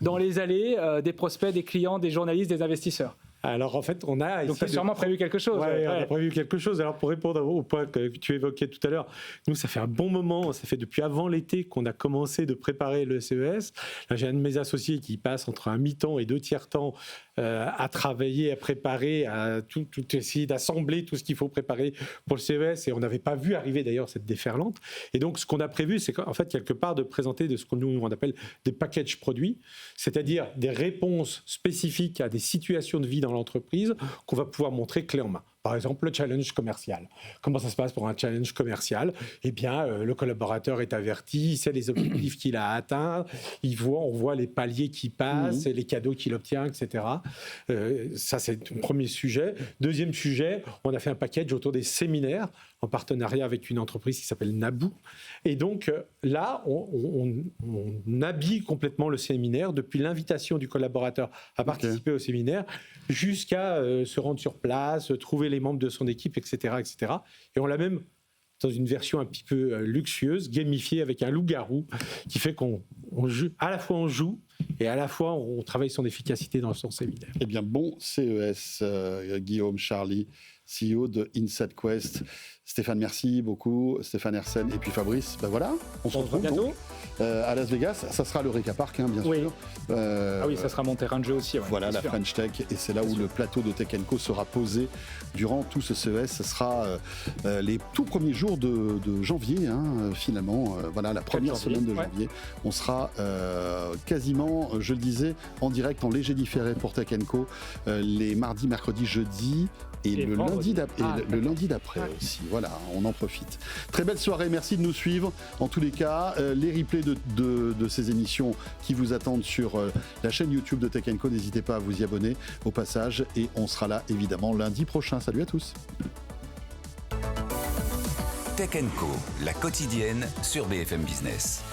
dans les allées des prospects, des clients, des journalistes, des investisseurs. Alors en fait, on a... Donc tu as sûrement prévu quelque chose. Ouais, on a prévu quelque chose. Alors pour répondre au point que tu évoquais tout à l'heure, nous ça fait un bon moment, ça fait depuis avant l'été qu'on a commencé de préparer le CES. Là, j'ai un de mes associés qui passe entre un mi-temps et 2 tiers-temps à travailler, à préparer, à tout essayer d'assembler tout ce qu'il faut préparer pour le CES, et on n'avait pas vu arriver d'ailleurs cette déferlante. Et donc ce qu'on a prévu, c'est qu'en fait quelque part de présenter de ce qu'on nous on appelle des packages produits, c'est-à-dire des réponses spécifiques à des situations de vie dans l'entreprise qu'on va pouvoir montrer clé en main. Par exemple, le challenge commercial. Comment ça se passe pour un challenge commercial ? Eh bien, le collaborateur est averti, il sait les objectifs qu'il a atteints, on voit les paliers qui passent, les cadeaux qu'il obtient, etc. Ça, c'est le premier sujet. Deuxième sujet, on a fait un package autour des séminaires en partenariat avec une entreprise qui s'appelle Naboo. Et donc là, on habille complètement le séminaire, depuis l'invitation du collaborateur à participer au séminaire jusqu'à se rendre sur place, trouver les membres de son équipe, etc., etc. Et on l'a même dans une version un petit peu luxueuse, gamifiée avec un loup-garou, qui fait qu'on joue, à la fois on joue et à la fois on travaille son efficacité dans son séminaire. Eh bien, bon CES, Guillaume, Charlie, CEO de InsideQuest. Stéphane, merci beaucoup. Stéphane Hersen et puis Fabrice. Ben voilà, on se retrouve bientôt à Las Vegas. Ça sera le Reka Park, bien sûr. Oui, ça sera mon terrain de jeu aussi. Ouais, voilà, la French Tech. Et c'est là où le plateau de Tech & Co sera posé durant tout ce CES. Ce sera les tout premiers jours de janvier, finalement. Voilà, la première semaine de janvier. On sera quasiment, je le disais, en direct, en léger différé pour Tech & Co. Les mardis, mercredis, jeudis. Et le lundi d'après aussi. Voilà, on en profite. Très belle soirée, merci de nous suivre. En tous les cas, les replays de ces émissions qui vous attendent sur la chaîne YouTube de Tech & Co, n'hésitez pas à vous y abonner au passage. Et on sera là, évidemment, lundi prochain. Salut à tous. Tech & Co, la quotidienne sur BFM Business.